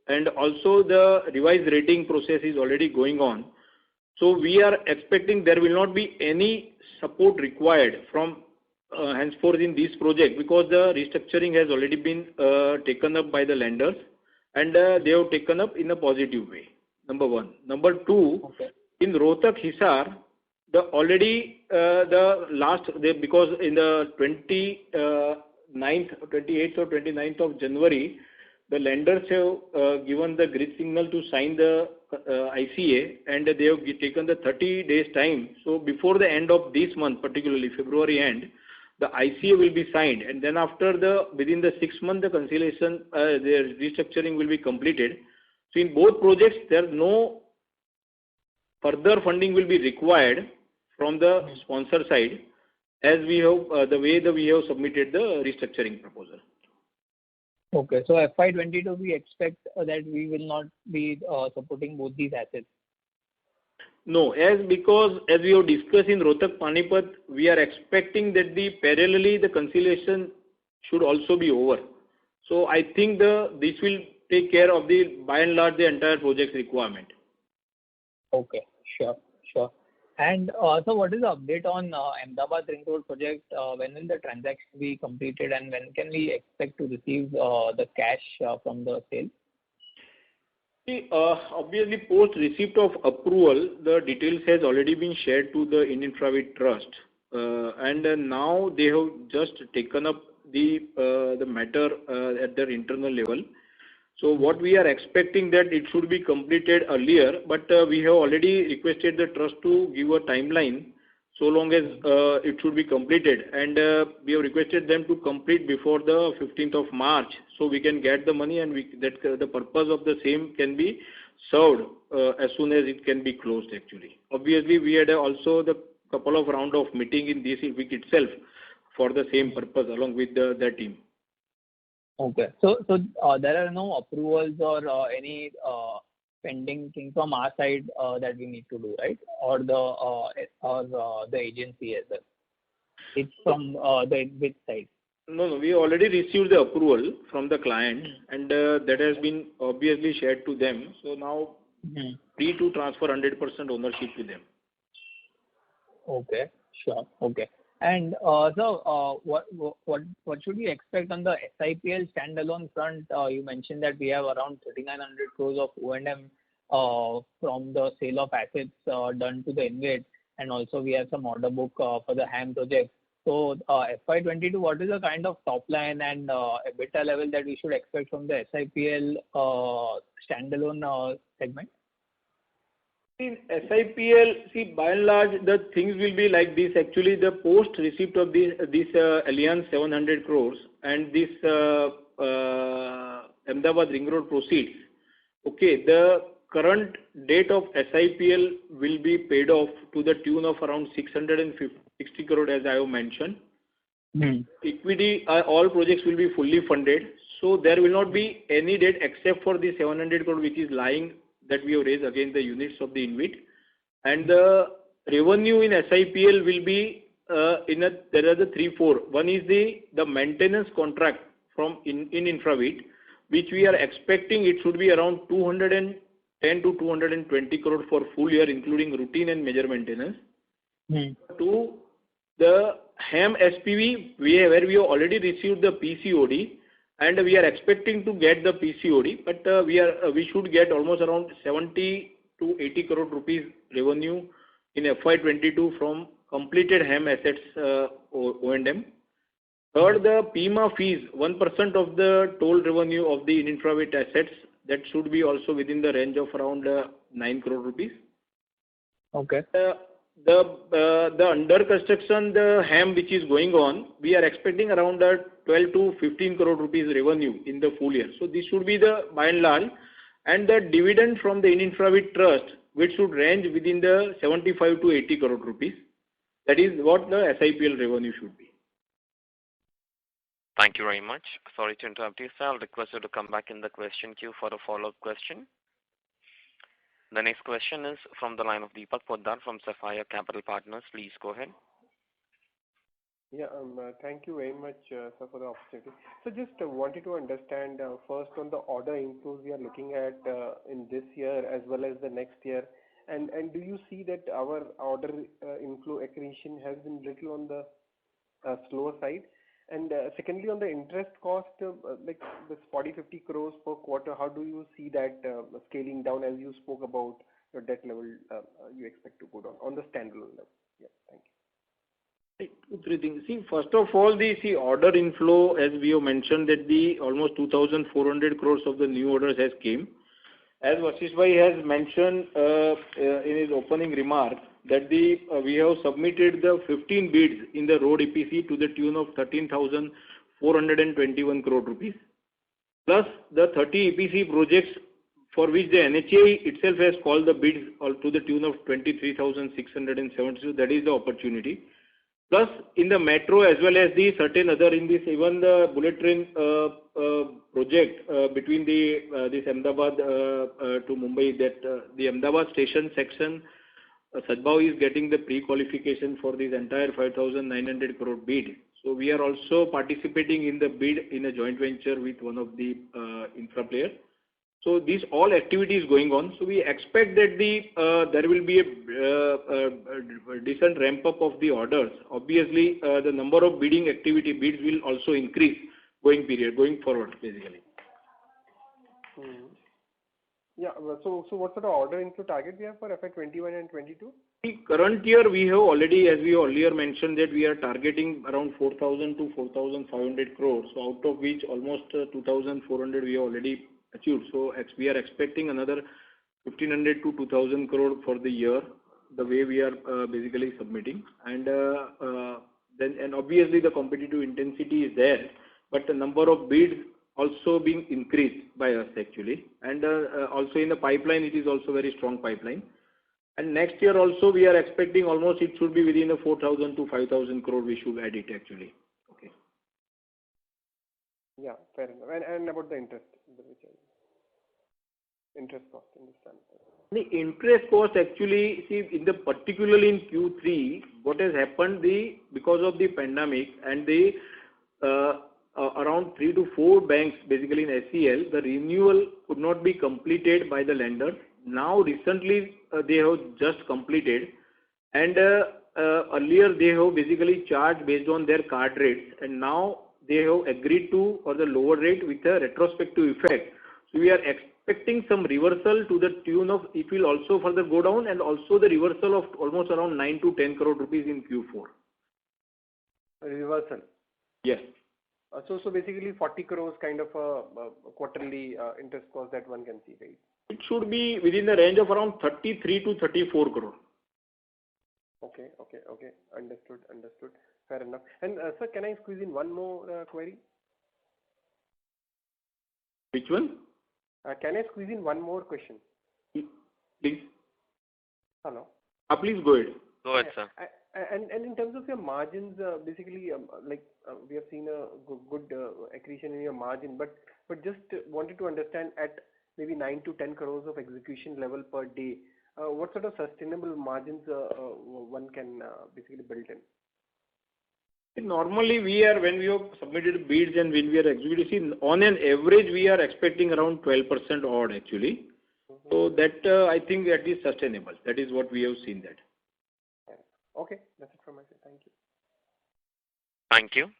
and also the revised rating process is already going on. So we are expecting there will not be any support required from henceforth in this project, because the restructuring has already been taken up by the lenders, and they have taken up in a positive way. Number 1. Number 2, okay. In Rohtak Hisar, because in the 28th or 29th of January, the lenders have given the green signal to sign the ICA, and they have taken the 30 days time. So before the end of this month, particularly February end, the ICA will be signed, and then after within the 6 months, the conciliation, the restructuring will be completed. So in both projects, there are no further funding will be required from the sponsor side, as we have the way that we have submitted the restructuring proposal. Okay. So FY22, we expect that we will not be supporting both these assets. No, because as we have discussed in Rohtak Panipat, we are expecting that parallelly the conciliation should also be over. So I think this will take care of by and large the entire project requirement. Okay, sure. And so what is the update on Ahmedabad Ring Road project? When will the transaction be completed, and when can we expect to receive the cash from the sale? See, obviously, post receipt of approval, the details has already been shared to the Indian Infrastructure Trust, and now they have just taken up the matter at their internal level. So what we are expecting that it should be completed earlier, but we have already requested the trust to give a timeline so long as it should be completed, and we have requested them to complete before the 15th of March, so we can get the money and the purpose of the same can be served as soon as it can be closed actually. Obviously, we had also the couple of round of meeting in this week itself for the same purpose along with their team. Okay. So there are no approvals or any pending thing from our side that we need to do, right? Or the agency as well. It's from the InvIT side. No, we already received the approval from the client, and that has been obviously shared to them. So now free to transfer 100% ownership to them. Okay, sure. Okay. And so what should we expect on the SIPL standalone front? You mentioned that we have around 3,900 crores of O&M from the sale of assets done to the InvIT, and also we have some order book for the HAM project. So FY22, what is the kind of top line and EBITDA level that we should expect from the SIPL standalone segment? In SIPL, by and large, the things will be like this. Actually, the post receipt of this Allianz 700 crores and this Ahmedabad Ring Road proceeds. Okay, the current date of SIPL will be paid off to the tune of around 660 crore, as I have mentioned. Equity, all projects will be fully funded. So there will not be any debt except for the 700 crore which is lying that we have raised against the units of the InvIT, and the revenue in SIPL will be there are the 3-4. One is the maintenance contract from in Infravit, which we are expecting it should be around 210 to 220 crore for full year, including routine and major maintenance. To the HAM SPV, where we have already received the PCOD, and we are expecting to get the PCOD, but we should get almost around 70 to 80 crore rupees revenue in FY22 from completed HAM assets O&M. Third, the PIMA fees, 1% of the total revenue of the Infravit assets, that should be also within the range of around 9 crore rupees. Okay. The under construction, the HAM which is going on, we are expecting around 12 to 15 crore rupees revenue in the full year. So this should be the by and large, and the dividend from the Indian Infrastructure Trust, which should range within the 75 to 80 crore rupees. That is what the SIPL revenue should be. Thank you very much. Sorry to interrupt you, sir. I'll request you to come back in the question queue for a follow-up question. The next question is from the line of Deepak Poddar from Sapphire Capital Partners. Please go ahead. Yeah, thank you very much, sir, for the opportunity. So just wanted to understand first on the order inflows we are looking at in this year as well as the next year. And do you see that our order inflow accretion has been little on the slower side? And secondly, on the interest cost, like this 40-50 crores per quarter, how do you see that scaling down as you spoke about your debt level you expect to go down on the standalone level? Yeah, thank you. Two, three things. See, first of all, the order inflow, as we have mentioned, that the almost 2,400 crores of the new orders has came. As Vashish Bhai has mentioned in his opening remarks, that we have submitted the 15 bids in the road EPC to the tune of 13,421 crore rupees, plus the 30 EPC projects for which the NHAI itself has called the bids to the tune of 23,672. That is the opportunity. Plus, in the metro as well as the certain other in this, even the bullet train project between this Ahmedabad to Mumbai, that the Ahmedabad station section, Sadbhav is getting the pre-qualification for this entire 5,900 crore bid. So we are also participating in the bid in a joint venture with one of the infra players. So these all activities going on. So we expect that there will be a decent ramp up of the orders. Obviously, the number of bids will also increase going forward, basically. Yeah. So what sort of order inflow target we have for FY 21 and 22? The current year we have already, as we earlier mentioned, that we are targeting around 4,000 to 4,500 crores. So out of which almost 2,400 we have already achieved. So we are expecting another 1,500 to 2,000 crore for the year, the way we are basically submitting. And obviously the competitive intensity is there, but the number of bids also being increased by us actually. And also in the pipeline, it is also very strong pipeline. And next year also we are expecting almost it should be within the 4,000 to 5,000 crore we should add it actually. Okay. Yeah, fair enough. And about the interest cost in this time. The interest cost actually, see, particularly in Q3, what has happened, because of the pandemic and around 3 to 4 banks, basically in SEL, the renewal could not be completed by the lender. Now recently they have just completed, and earlier they have basically charged based on their card rates, and now they have agreed to for the lower rate with a retrospective effect. So we are expecting some reversal to the tune of, it will also further go down, and also the reversal of almost around 9 to 10 crore rupees in Q4. Reversal? Yes. So basically 40 crores kind of a quarterly interest cost that one can see, right? It should be within the range of around 33 to 34 crore. Okay. Understood. Fair enough. And sir, can I squeeze in one more query? Which one? Can I squeeze in one more question? Please. Hello. Please go ahead. Go ahead, sir. And in terms of your margins, basically, we have seen a good accretion in your margin, but just wanted to understand at maybe 9 to 10 crores of execution level per day, what sort of sustainable margins one can basically build in? Normally when we have submitted bids and when we are executing, on an average we are expecting around 12% odd actually. So that I think that is sustainable. That is what we have seen that. Okay, that's it from my side. Thank you. Thank you.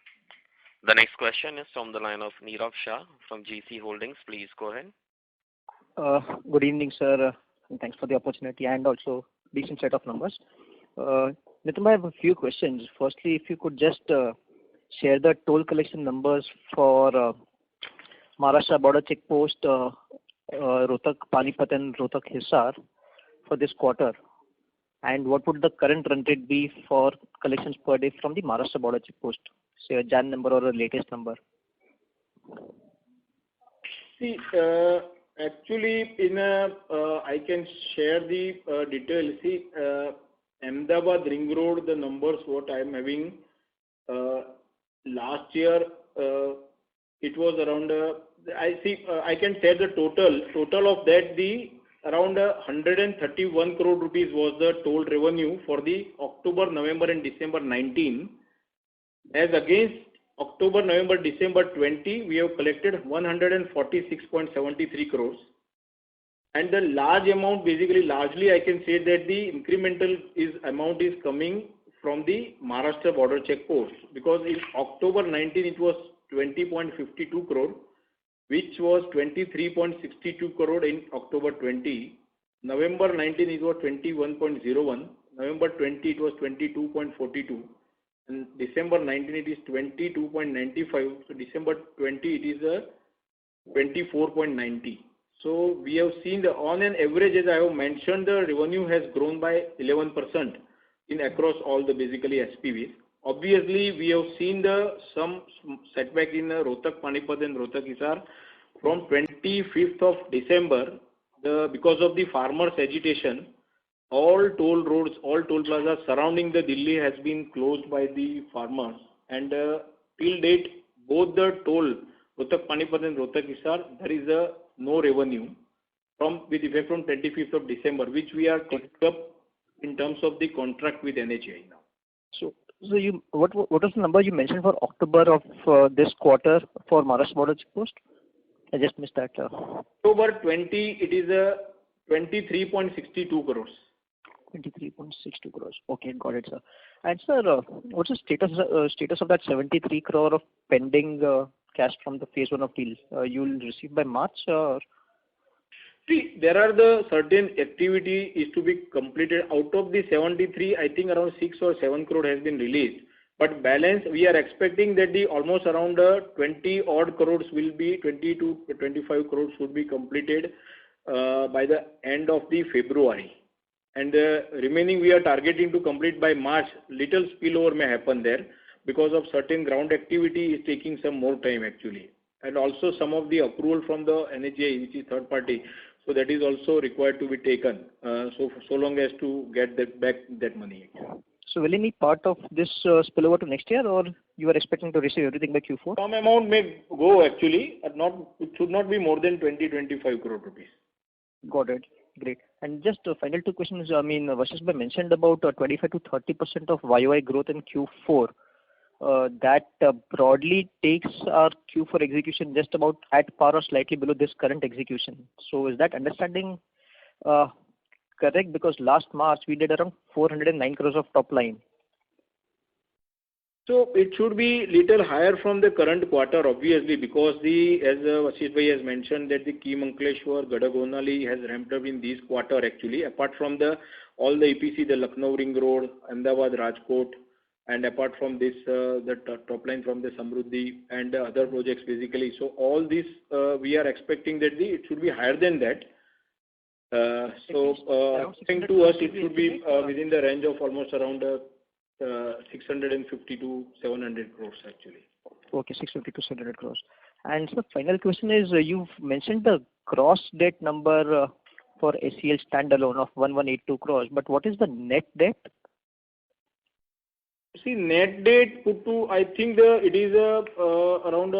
The next question is from the line of Nirav Shah from GC Holdings. Please go ahead. Good evening, sir. And thanks for the opportunity and also decent set of numbers. Nitin, I have a few questions. Firstly, if you could just share the toll collection numbers for Maharashtra border check post, Rohtak Panipat and Rohtak Hisar for this quarter. And what would the current run rate be for collections per day from the Maharashtra border check post? Say a Jan number or a latest number. See, actually, I can share the details. See, Ahmedabad Ring Road, the numbers what I am having last year, it was around. I can share the total. Total of that, around 131 crore rupees was the toll revenue for the October, November, and December 19. As against October, November, December 20, we have collected 146.73 crores. And the large amount, basically, largely I can say that the incremental amount is coming from the Maharashtra border check post, because in October 19 it was 20.52 crore, which was 23.62 crore in October 20. November 19 it was 21.01. November 20 it was 22.42. And December 19 it is 22.95. So December 20 it is 24.90. So we have seen on an average, as I have mentioned, the revenue has grown by 11% in across all the basically SPVs. Obviously, we have seen some setback in Rohtak Panipat and Rohtak Hisar from 25th of December because of the farmers' agitation, all toll roads, all toll plazas surrounding the Delhi has been closed by the farmers. And till date, both the toll, Rohtak Panipat and Rohtak Hisar, there is no revenue with effect from 25th of December, which we are taking up in terms of the contract with NHAI now. So what was the number you mentioned for October of this quarter for Maharashtra border checkpost? I just missed that. October 20, it is 23.62 crores. 23.62 crores. Okay, got it, sir. And sir, what's the status of that 73 crore of pending cash from the phase 1 of deal? You will receive by March or? See, there are the certain activity is to be completed. Out of the 73, I think around 6 or 7 crore has been released. But balance, we are expecting that the almost around 20 odd crores will be, 20 to 25 crores should be completed by the end of the February. And the remaining we are targeting to complete by March. Little spillover may happen there because of certain ground activity is taking some more time actually. And also some of the approval from the NHAI, which is third party. So that is also required to be taken. So long as to get back that money. Actually. So will any part of this spill over to next year, or you are expecting to receive everything by Q4? Some amount may go actually, but it should not be more than 20-25 crore rupees. Got it. Great. And just final two questions. I mean, Vashish Bhai mentioned about 25 to 30% of YOI growth in Q4. That broadly takes our Q4 execution just about at par or slightly below this current execution. So is that understanding correct? Because last March we did around 409 crores of top line. So it should be little higher from the current quarter, obviously, because as Vashish Bhai has mentioned that the Kim-Ankleshwar, Gadagonali has ramped up in this quarter actually. Apart from all the EPC, the Lucknow Ring Road, Ahmedabad, Rajkot, and apart from this, the top line from the Samruddhi and other projects basically. So all this we are expecting that it should be higher than that. According to us, it should be within the range of almost around 650 to 700 crores actually. Okay, 650 to 700 crores. And so final question is, you've mentioned the gross debt number for SEL standalone of 1182 crores, but what is the net debt? See, net debt put to, I think it is around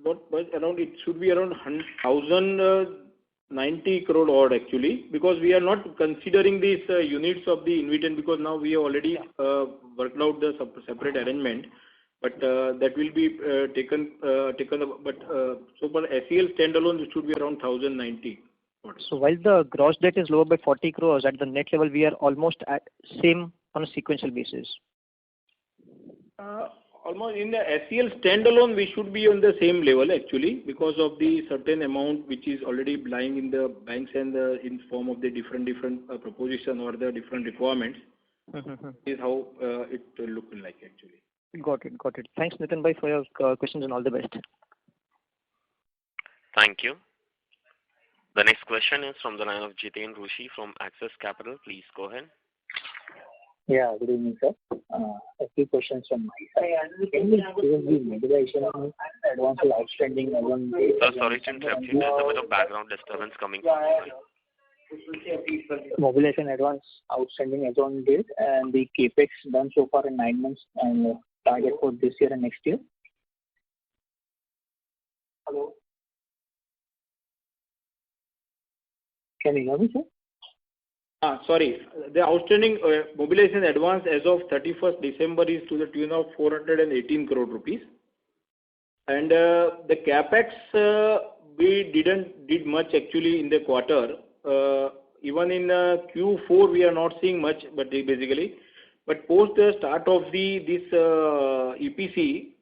it should be around 1,090 crore odd actually, because we are not considering these units of the InvIT because now we have already worked out the separate arrangement, but that will be taken up. But so for SEL standalone, it should be around 1,090. So while the gross debt is lower by 40 crores, at the net level we are almost at same on a sequential basis. Almost in the SEL standalone, we should be on the same level actually because of the certain amount which is already lying in the banks and in form of the different proposition or the different requirements. Is how it look like actually. Got it. Thanks, Nitin Bhai, for your questions and all the best. Thank you. The next question is from the line of Jiten Rushi from Axis Capital. Please go ahead. Yeah, good evening, sir. A few questions from my side. Can you give the mobilization advance outstanding? Sir, sorry to interrupt you. There's a bit of background disturbance coming from you. Mobilization advance outstanding as on date and the capex done so far in 9 months and target for this year and next year. Hello. Can you hear me, sir? Sorry, the outstanding mobilization advance as of 31st December is to the tune of 418 crore rupees. And the capex, we did much actually in the quarter. Even in Q4, we are not seeing much, but basically. But post the start of this EPC,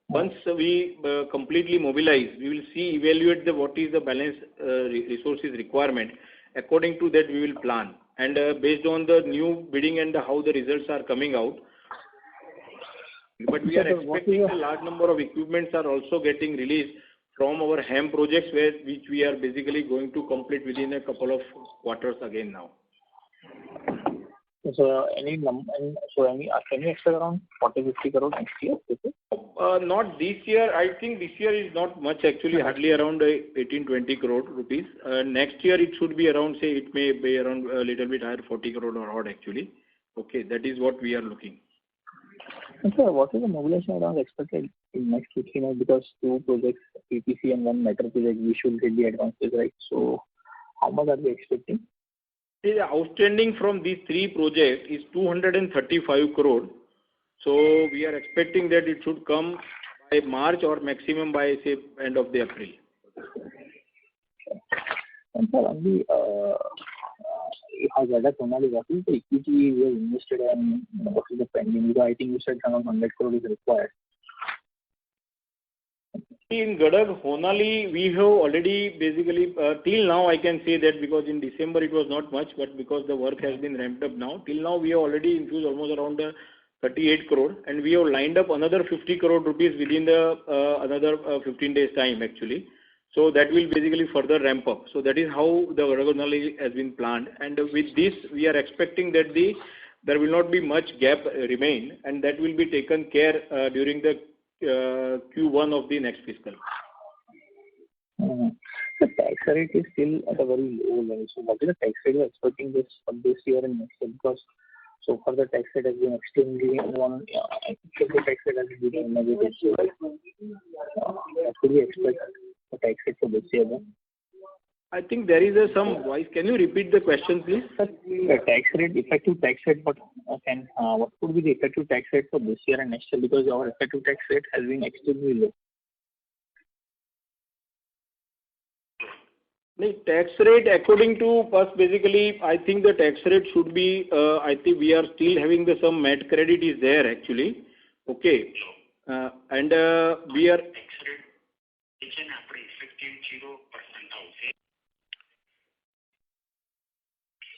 once we completely mobilize, we will evaluate what is the balance resources requirement. According to that, we will plan. And based on the new bidding and how the results are coming out. But we are expecting a large number of equipments are also getting released from our HAM projects, which we are basically going to complete within a couple of quarters again now. So can you expect around 40-50 crore next year? Not this year. I think this year is not much actually, hardly around 18-20 crore rupees. Next year it should be around, say, it may be around a little bit higher, 40 crore or odd actually. Okay, that is what we are looking. And sir, what is the mobilization around expected in next 2-3 months? Because 2 projects, PPC and 1 metro project, we should get the advances, right? So, how much are we expecting? The outstanding from these 3 projects is 235 crore. So we are expecting that it should come by March or maximum by, say, end of the April. And sir, on the Gadak Honali, what is the equity we have invested in? What is the pending? Because I think you said around 100 crore is required. In Gadak Honali, we have already basically, till now I can say that because in December it was not much, but because the work has been ramped up now, till now we have already infused almost around 38 crore, and we have lined up another 50 crore rupees within the another 15 days time actually. So that will basically further ramp up. So that is how the Gadak Honali has been planned, and with this we are expecting that there will not be much gap remain, and that will be taken care during the Q1 of the next fiscal. The tax rate is still at a very low level. So what is the tax rate you are expecting this for this year and next year? Because so far the tax rate has been extremely the tax rate has been negative. So what could we expect the tax rate for this year then? I think there is some voice. Can you repeat the question, please? The tax rate, effective tax rate, what could be the effective tax rate for this year and next year? Because our effective tax rate has been extremely low. The tax rate, according to us, basically, I think the tax rate should be, I think we are still having some MAT credit is there actually. Okay. And we are.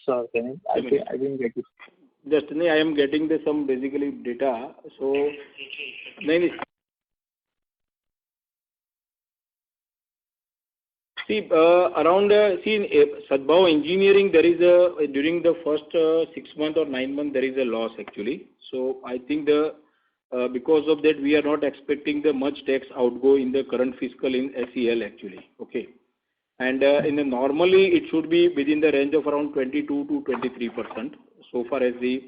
Sir, I didn't get you. Just I am getting some basically data. So, see, around in Sadbhav Engineering, there is during the first 6 months or 9 months, there is a loss actually. So I think because of that, we are not expecting the much tax outgo in the current fiscal in SEL actually. Okay. And normally it should be within the range of around 22 to 23%. So far as the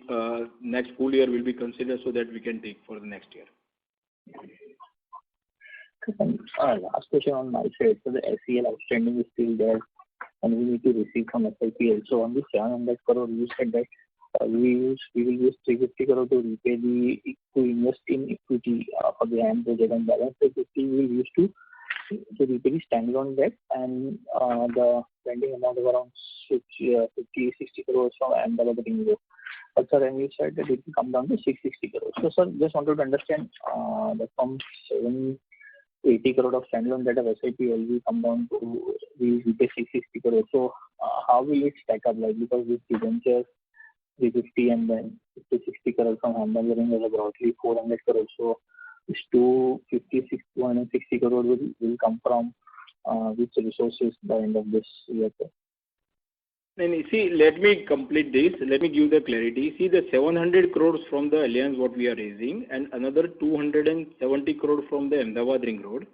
next full year will be considered, so that we can take for the next year. Last question on my side. So the SEL outstanding is still there, and we need to receive from SIPL. So on the 700 crore, you said that we will use 350 crore to repay to invest in equity for the HAM project, and balance 50 we will use to repay the standalone debt and the pending amount of around 50-60 crores from Ahmedabad Ring Road. But sir, and you said that it will come down to 660 crores. So sir, just wanted to understand that from 780 crore of standalone debt of SIPL will come down to we repay 660 crores. So how will it stack up, like, because with the ventures 350 and then 50-60 crores from Ahmedabad Ring is broadly 400 crores. So this 260 crore will come from which resources by end of this year? And see, let me complete this. Let me give the clarity. See, the 700 crores from the alliance what we are raising, and another 270 crore from the Ahmedabad Ring Road,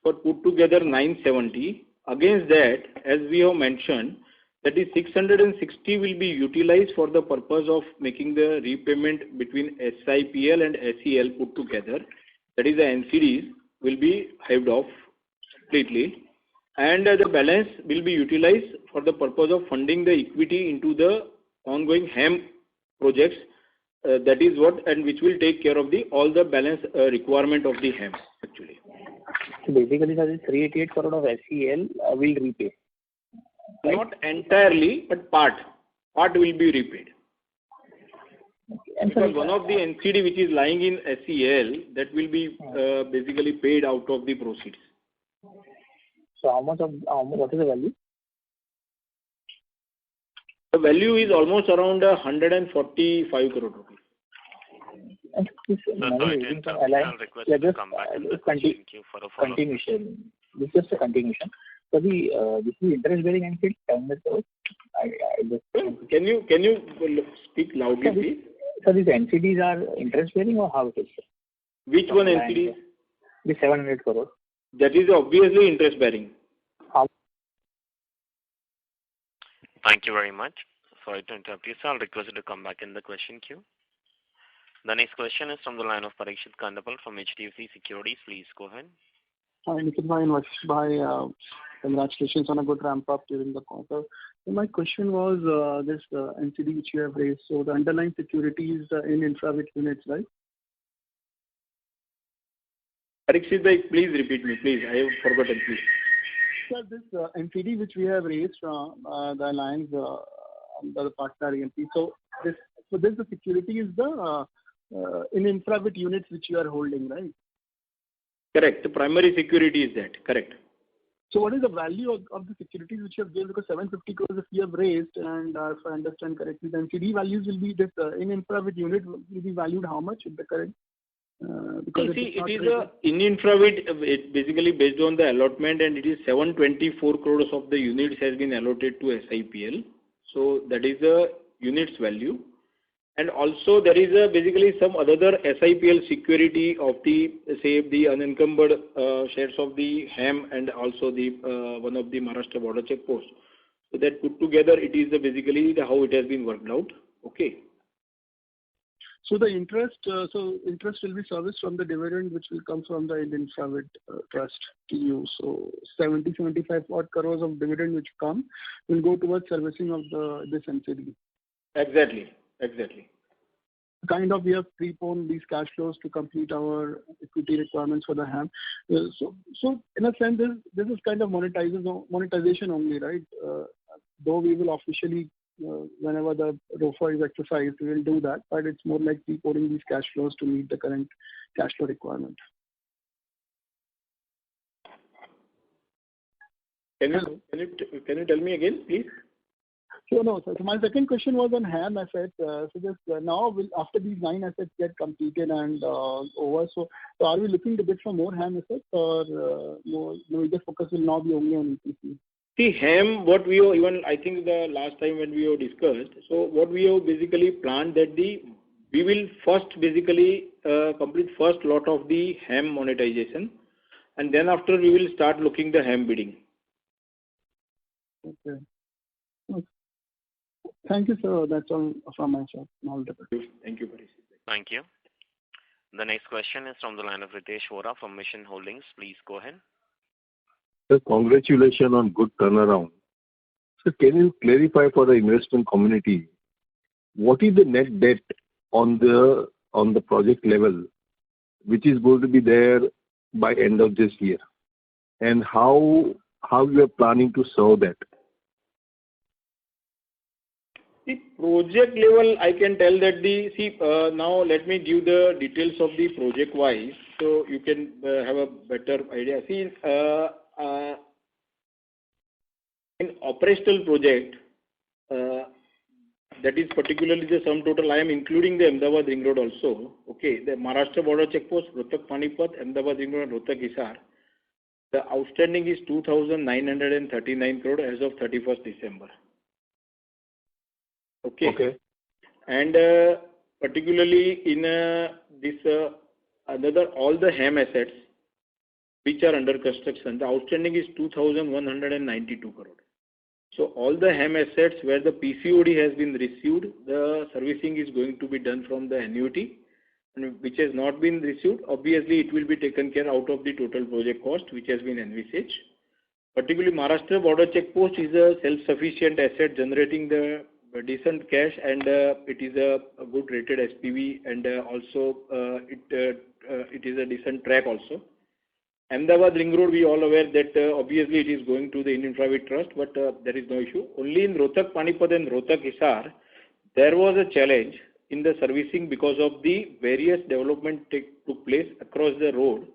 but put together 970. Against that, as we have mentioned, that is 660 will be utilized for the purpose of making the repayment between SIPL and SEL put together. That is the NCDs will be hived off completely, and the balance will be utilized for the purpose of funding the equity into the ongoing HAM projects. That is what, and which will take care of all the balance requirement of the HAM actually. So basically, that is 388 crore of SEL will repay. Right? Not entirely, but part will be repaid. And because one of the NCD which is lying in SEL, that will be basically paid out of the proceeds. So what is the value? The value is almost around 145 crore rupees. And this continuation. This is a continuation. So this is interest bearing and 700 crores. Can you speak loudly, please? So these NCDs are interest bearing or how it is? Which one NCDs? The 700 crore. That is obviously interest bearing. Thank you very much. Sorry to interrupt you, sir. I'll request you to come back in the question queue. The next question is from the line of Parikshit Kandapal from HDFC Securities. Please go ahead. Hi, Nitin bhai and Vashish bhai. Congratulations on a good ramp up during the quarter. So my question was this NCD which you have raised. So the underlying securities in infrared units, right? Parikshit bhai, please repeat me, please. I have forgotten, please. Sir, this NCD which we have raised from the alliance under the partner EMP. So this the security is the in infrared units which you are holding, right? Correct. The primary security is that. Correct. So what is the value of the securities which you have given? Because 750 crores if you have raised, and if I understand correctly, the NCD values will be this in infrared unit will be valued how much in the current? Because it is a in infrared, it basically based on the allotment, and it is 724 crores of the units has been allotted to SIPL. So that is the units value. And also there is basically some other SIPL security of the, say, the unencumbered shares of the HAM and also the one of the Maharashtra border check posts. So that put together, it is basically how it has been worked out. Okay. So the interest, interest will be serviced from the dividend which will come from the Indian Infrared Trust to you. So 75 odd crores of dividend which come will go towards servicing of this NCD. Exactly. Kind of we have preponed these cash flows to complete our equity requirements for the HAM. So in a sense, this is kind of monetization only, right? Though we will officially, whenever the ROFO is exercised, we will do that, but it's more like preponing these cash flows to meet the current cash flow requirement. Can you tell me again, please? So no, sir. So my second question was on HAM assets. So just now, after these 9 assets get completed and over, so are we looking to bid for more HAM assets, or more major focus will now be only on EPC? See, HAM, what we have, even I think the last time when we have discussed, so what we have basically planned that we will first basically complete first lot of the HAM monetization, and then after we will start looking the HAM bidding. Okay. Thank you, sir. That's all from my side. All the best. Thank you, Parikshit. Thank you. The next question is from the line of Ritesh Vora from Mission Holdings. Please go ahead. Sir, congratulations on good turnaround. So can you clarify for the investment community what is the net debt on the project level which is going to be there by end of this year, and how you are planning to solve that? The project level, I can tell that now let me give the details of the project wise, so you can have a better idea. See, in operational project, that is particularly the sum total, I am including the Ahmedabad Ring Road also. Okay, the Maharashtra border check post, Rohtak Panipat, Ahmedabad Ring Road, and Rohtak Hisar. The outstanding is 2,939 crore as of 31st December. Okay. And particularly in this all the HAM assets which are under construction, the outstanding is 2,192 crore. So all the HAM assets where the PCOD has been received, the servicing is going to be done from the annuity, and which has not been received, obviously it will be taken care out of the total project cost which has been envisaged. Particularly Maharashtra border check post is a self-sufficient asset generating the decent cash, and it is a good rated SPV, and also it is a decent track also. Ahmedabad Ring Road, we all aware that obviously it is going to the Indian Private Trust, but there is no issue. Only in Rohtak Panipat and Rohtak Hisar, there was a challenge in the servicing because of the various development took place across the road.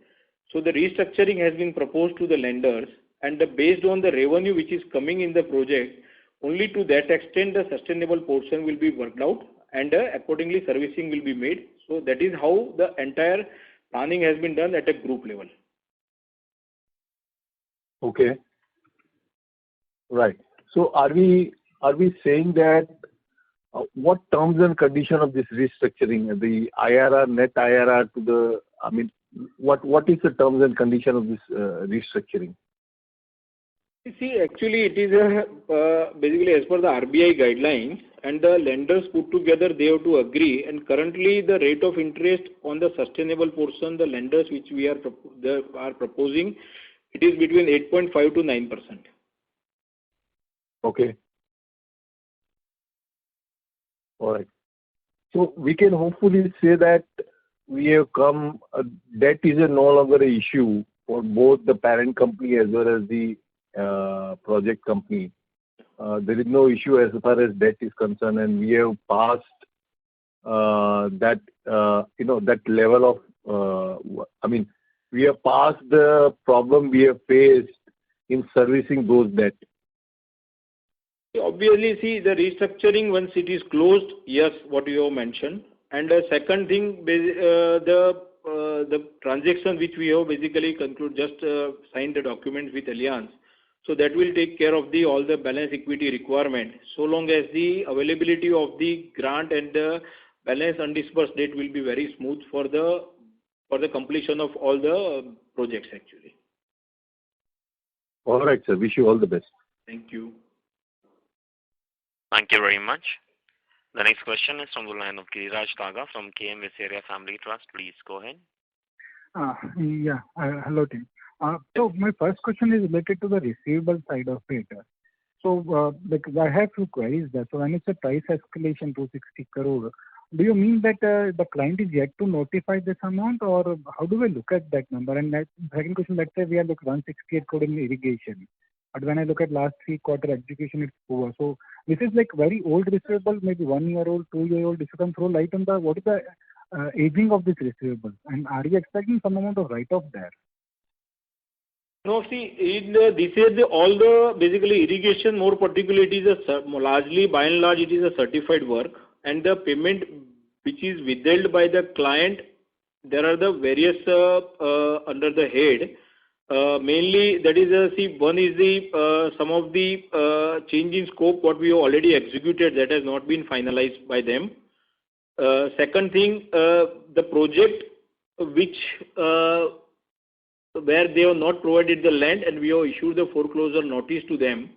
So the restructuring has been proposed to the lenders, and based on the revenue which is coming in the project, only to that extent the sustainable portion will be worked out, and accordingly servicing will be made. So that is how the entire planning has been done at a group level. Okay. Right. So are we saying that what terms and condition of this restructuring, the IRR, net IRR to the, what is the terms and condition of this restructuring? You see, actually, it is basically as per the RBI guidelines, and the lenders put together, they have to agree. And currently, the rate of interest on the sustainable portion, the lenders which we are proposing, it is between 8.5 to 9%. Okay. All right. So we can hopefully say that we have come, debt is no longer an issue for both the parent company as well as the project company. There is no issue as far as debt is concerned, and we have passed that level of. We have passed the problem we have faced in servicing those debt. Obviously, see the restructuring once it is closed. Yes, what you have mentioned, and the second thing, the transaction which we have basically concluded, just signed the document with Allianz. So that will take care of all the balance equity requirement, so long as the availability of the grant and the balance undisbursed debt will be very smooth for the completion of all the projects actually. All right, sir. Wish you all the best. Thank you. Thank you very much. The next question is from the line of Giriraj Daga from KM Visaria Family Trust. Please go ahead. Hello team. So my first question is related to the receivable side of it. So I have few queries there. So when it's a price escalation 260 crore, do you mean that the client is yet to notify this amount, or how do we look at that number? And that second question, let's say we are looking 168 crore in irrigation, but when I look at last 3 quarter execution, it's poor. So this is like very old receivable, maybe 1 year old, 2 year old. If you can throw light on what is the aging of this receivable, and are you expecting some amount of write-off there? No, see, this is all the basically irrigation, more particularly it is largely, by and large, it is a certified work, and the payment which is withheld by the client, there are the various under the head. Mainly, that is one is the some of the change in scope what we have already executed that has not been finalized by them. Second thing, the project which where they have not provided the land and we have issued the foreclosure notice to them,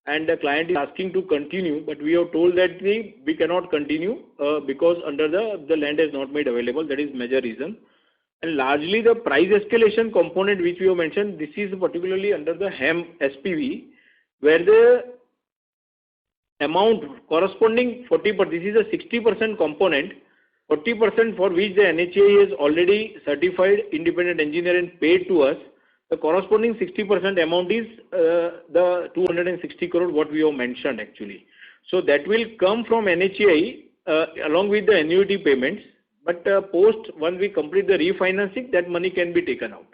and the client is asking to continue, but we have told that we cannot continue because under the land is not made available. That is major reason. And largely the price escalation component which we have mentioned, this is particularly under the HAM SPV, where the amount corresponding 40%, this is a 60% component, 40% for which the NHAI has already certified independent engineer and paid to us. The corresponding 60% amount is the 260 crore what we have mentioned actually. So that will come from NHAI along with the annuity payments. But post, when we complete the refinancing, that money can be taken out.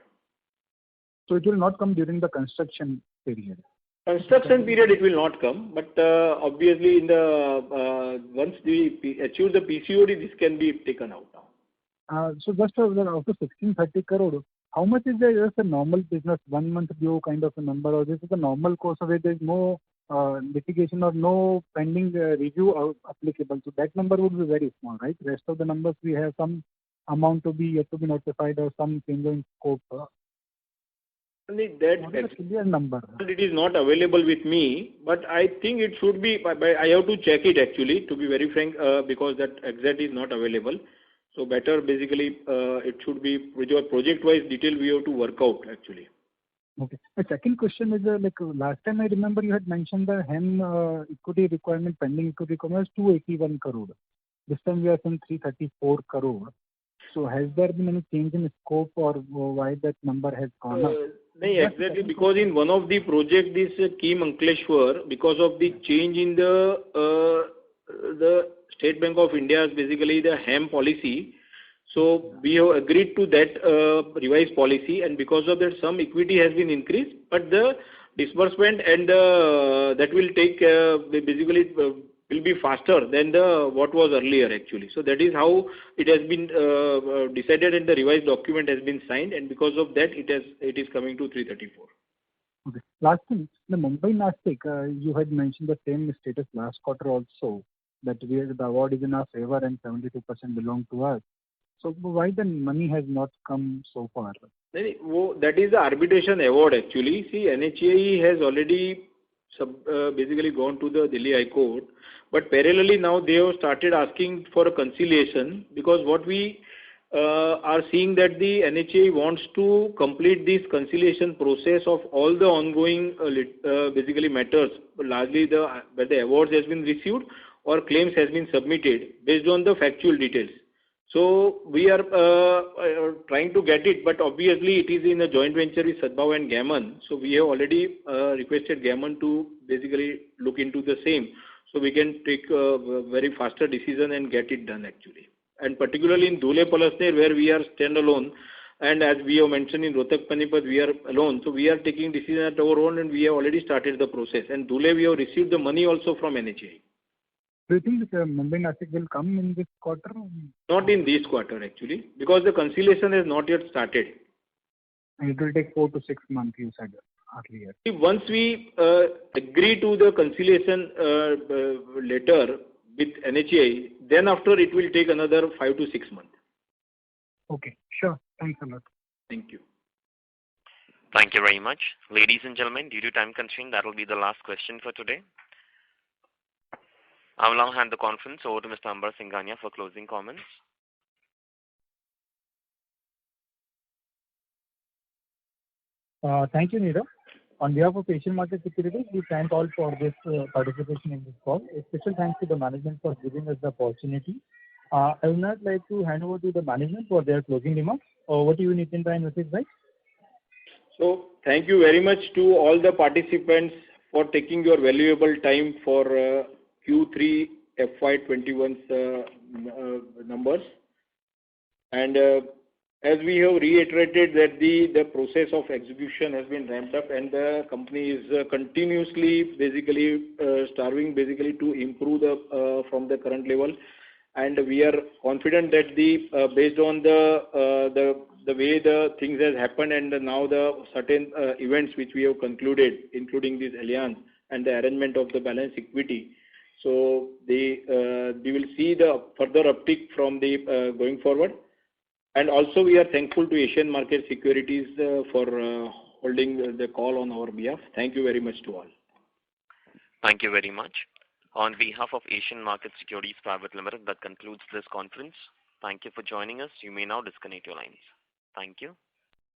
So it will not come during the construction period? Construction period it will not come, but obviously in the once we achieve the PCOD, this can be taken out now. So just out of 1630 crore, how much is there just a normal business, 1 month due kind of a number, or this is the normal course of it, there is no litigation or no pending review applicable? So that number would be very small, right? Rest of the numbers we have some amount to be yet to be notified or some change in scope. That clear number. It is not available with me, but I think it should be. I have to check it actually, to be very frank, because that exact is not available. So better basically it should be with your project-wise detail we have to work out actually. Okay. The second question is like last time I remember you had mentioned the HAM equity requirement, pending equity requirement is 281 crore. This time we are saying 334 crore. So has there been any change in scope or why that number has gone up? No, exactly, because in one of the project, this Kim Ankleshwar, because of the change in the State Bank of India's basically the HAM policy, so we have agreed to that revised policy, and because of that some equity has been increased, but the disbursement and that will take basically will be faster than what was earlier actually. So that is how it has been decided and the revised document has been signed, and because of that it is coming to 334. Okay. Last thing, the Mumbai Nashik, you had mentioned the same status last quarter also, that the award is in our favor and 72% belong to us. So why the money has not come so far? That is the arbitration award actually. See, NHAI has already basically gone to the Delhi High Court, but parallelly now they have started asking for a conciliation, because what we are seeing that the NHAI wants to complete this conciliation process of all the ongoing basically matters, largely where the awards has been received or claims has been submitted based on the factual details. So we are trying to get it, but obviously it is in a joint venture with Sadbhav and Gammon. So we have already requested Gammon to basically look into the same, so we can take a very faster decision and get it done actually. And particularly in Dhule Palasner, where we are standalone, and as we have mentioned in Rohtak Panipat, we are alone. So we are taking decision at our own, and we have already started the process. And Dhule, we have received the money also from NHAI. Do you think Mumbai Nashik will come in this quarter? Not in this quarter actually, because the conciliation has not yet started. And it will take 4 to 6 months, you said earlier. Once we agree to the conciliation letter with NHAI, then after it will take another 5 to 6 months. Okay, sure. Thanks a lot. Thank you. Thank you very much. Ladies and gentlemen, due to time constraint, that will be the last question for today. I will now hand the conference over to Mr. Ambar Singhania for closing comments. Thank you, Neerav. On behalf of Asian Market Securities, we thank all for this participation in this call. A special thanks to the management for giving us the opportunity. I would now like to hand over to the management for their closing remarks. Over to you, Nitin Bhai and Nitish Bhai. So thank you very much to all the participants for taking your valuable time for Q3 FY21's numbers. And as we have reiterated that the process of execution has been ramped up, and the company is continuously basically striving basically to improve from the current level. And we are confident that based on the way the things has happened, and now the certain events which we have concluded, including this alliance and the arrangement of the balance equity, so we will see the further uptick from the going forward. And also we are thankful to Asian Market Securities for holding the call on our behalf. Thank you very much to all. Thank you very much. On behalf of Asian Market Securities Private Limited, that concludes this conference. Thank you for joining us. You may now disconnect your lines. Thank you.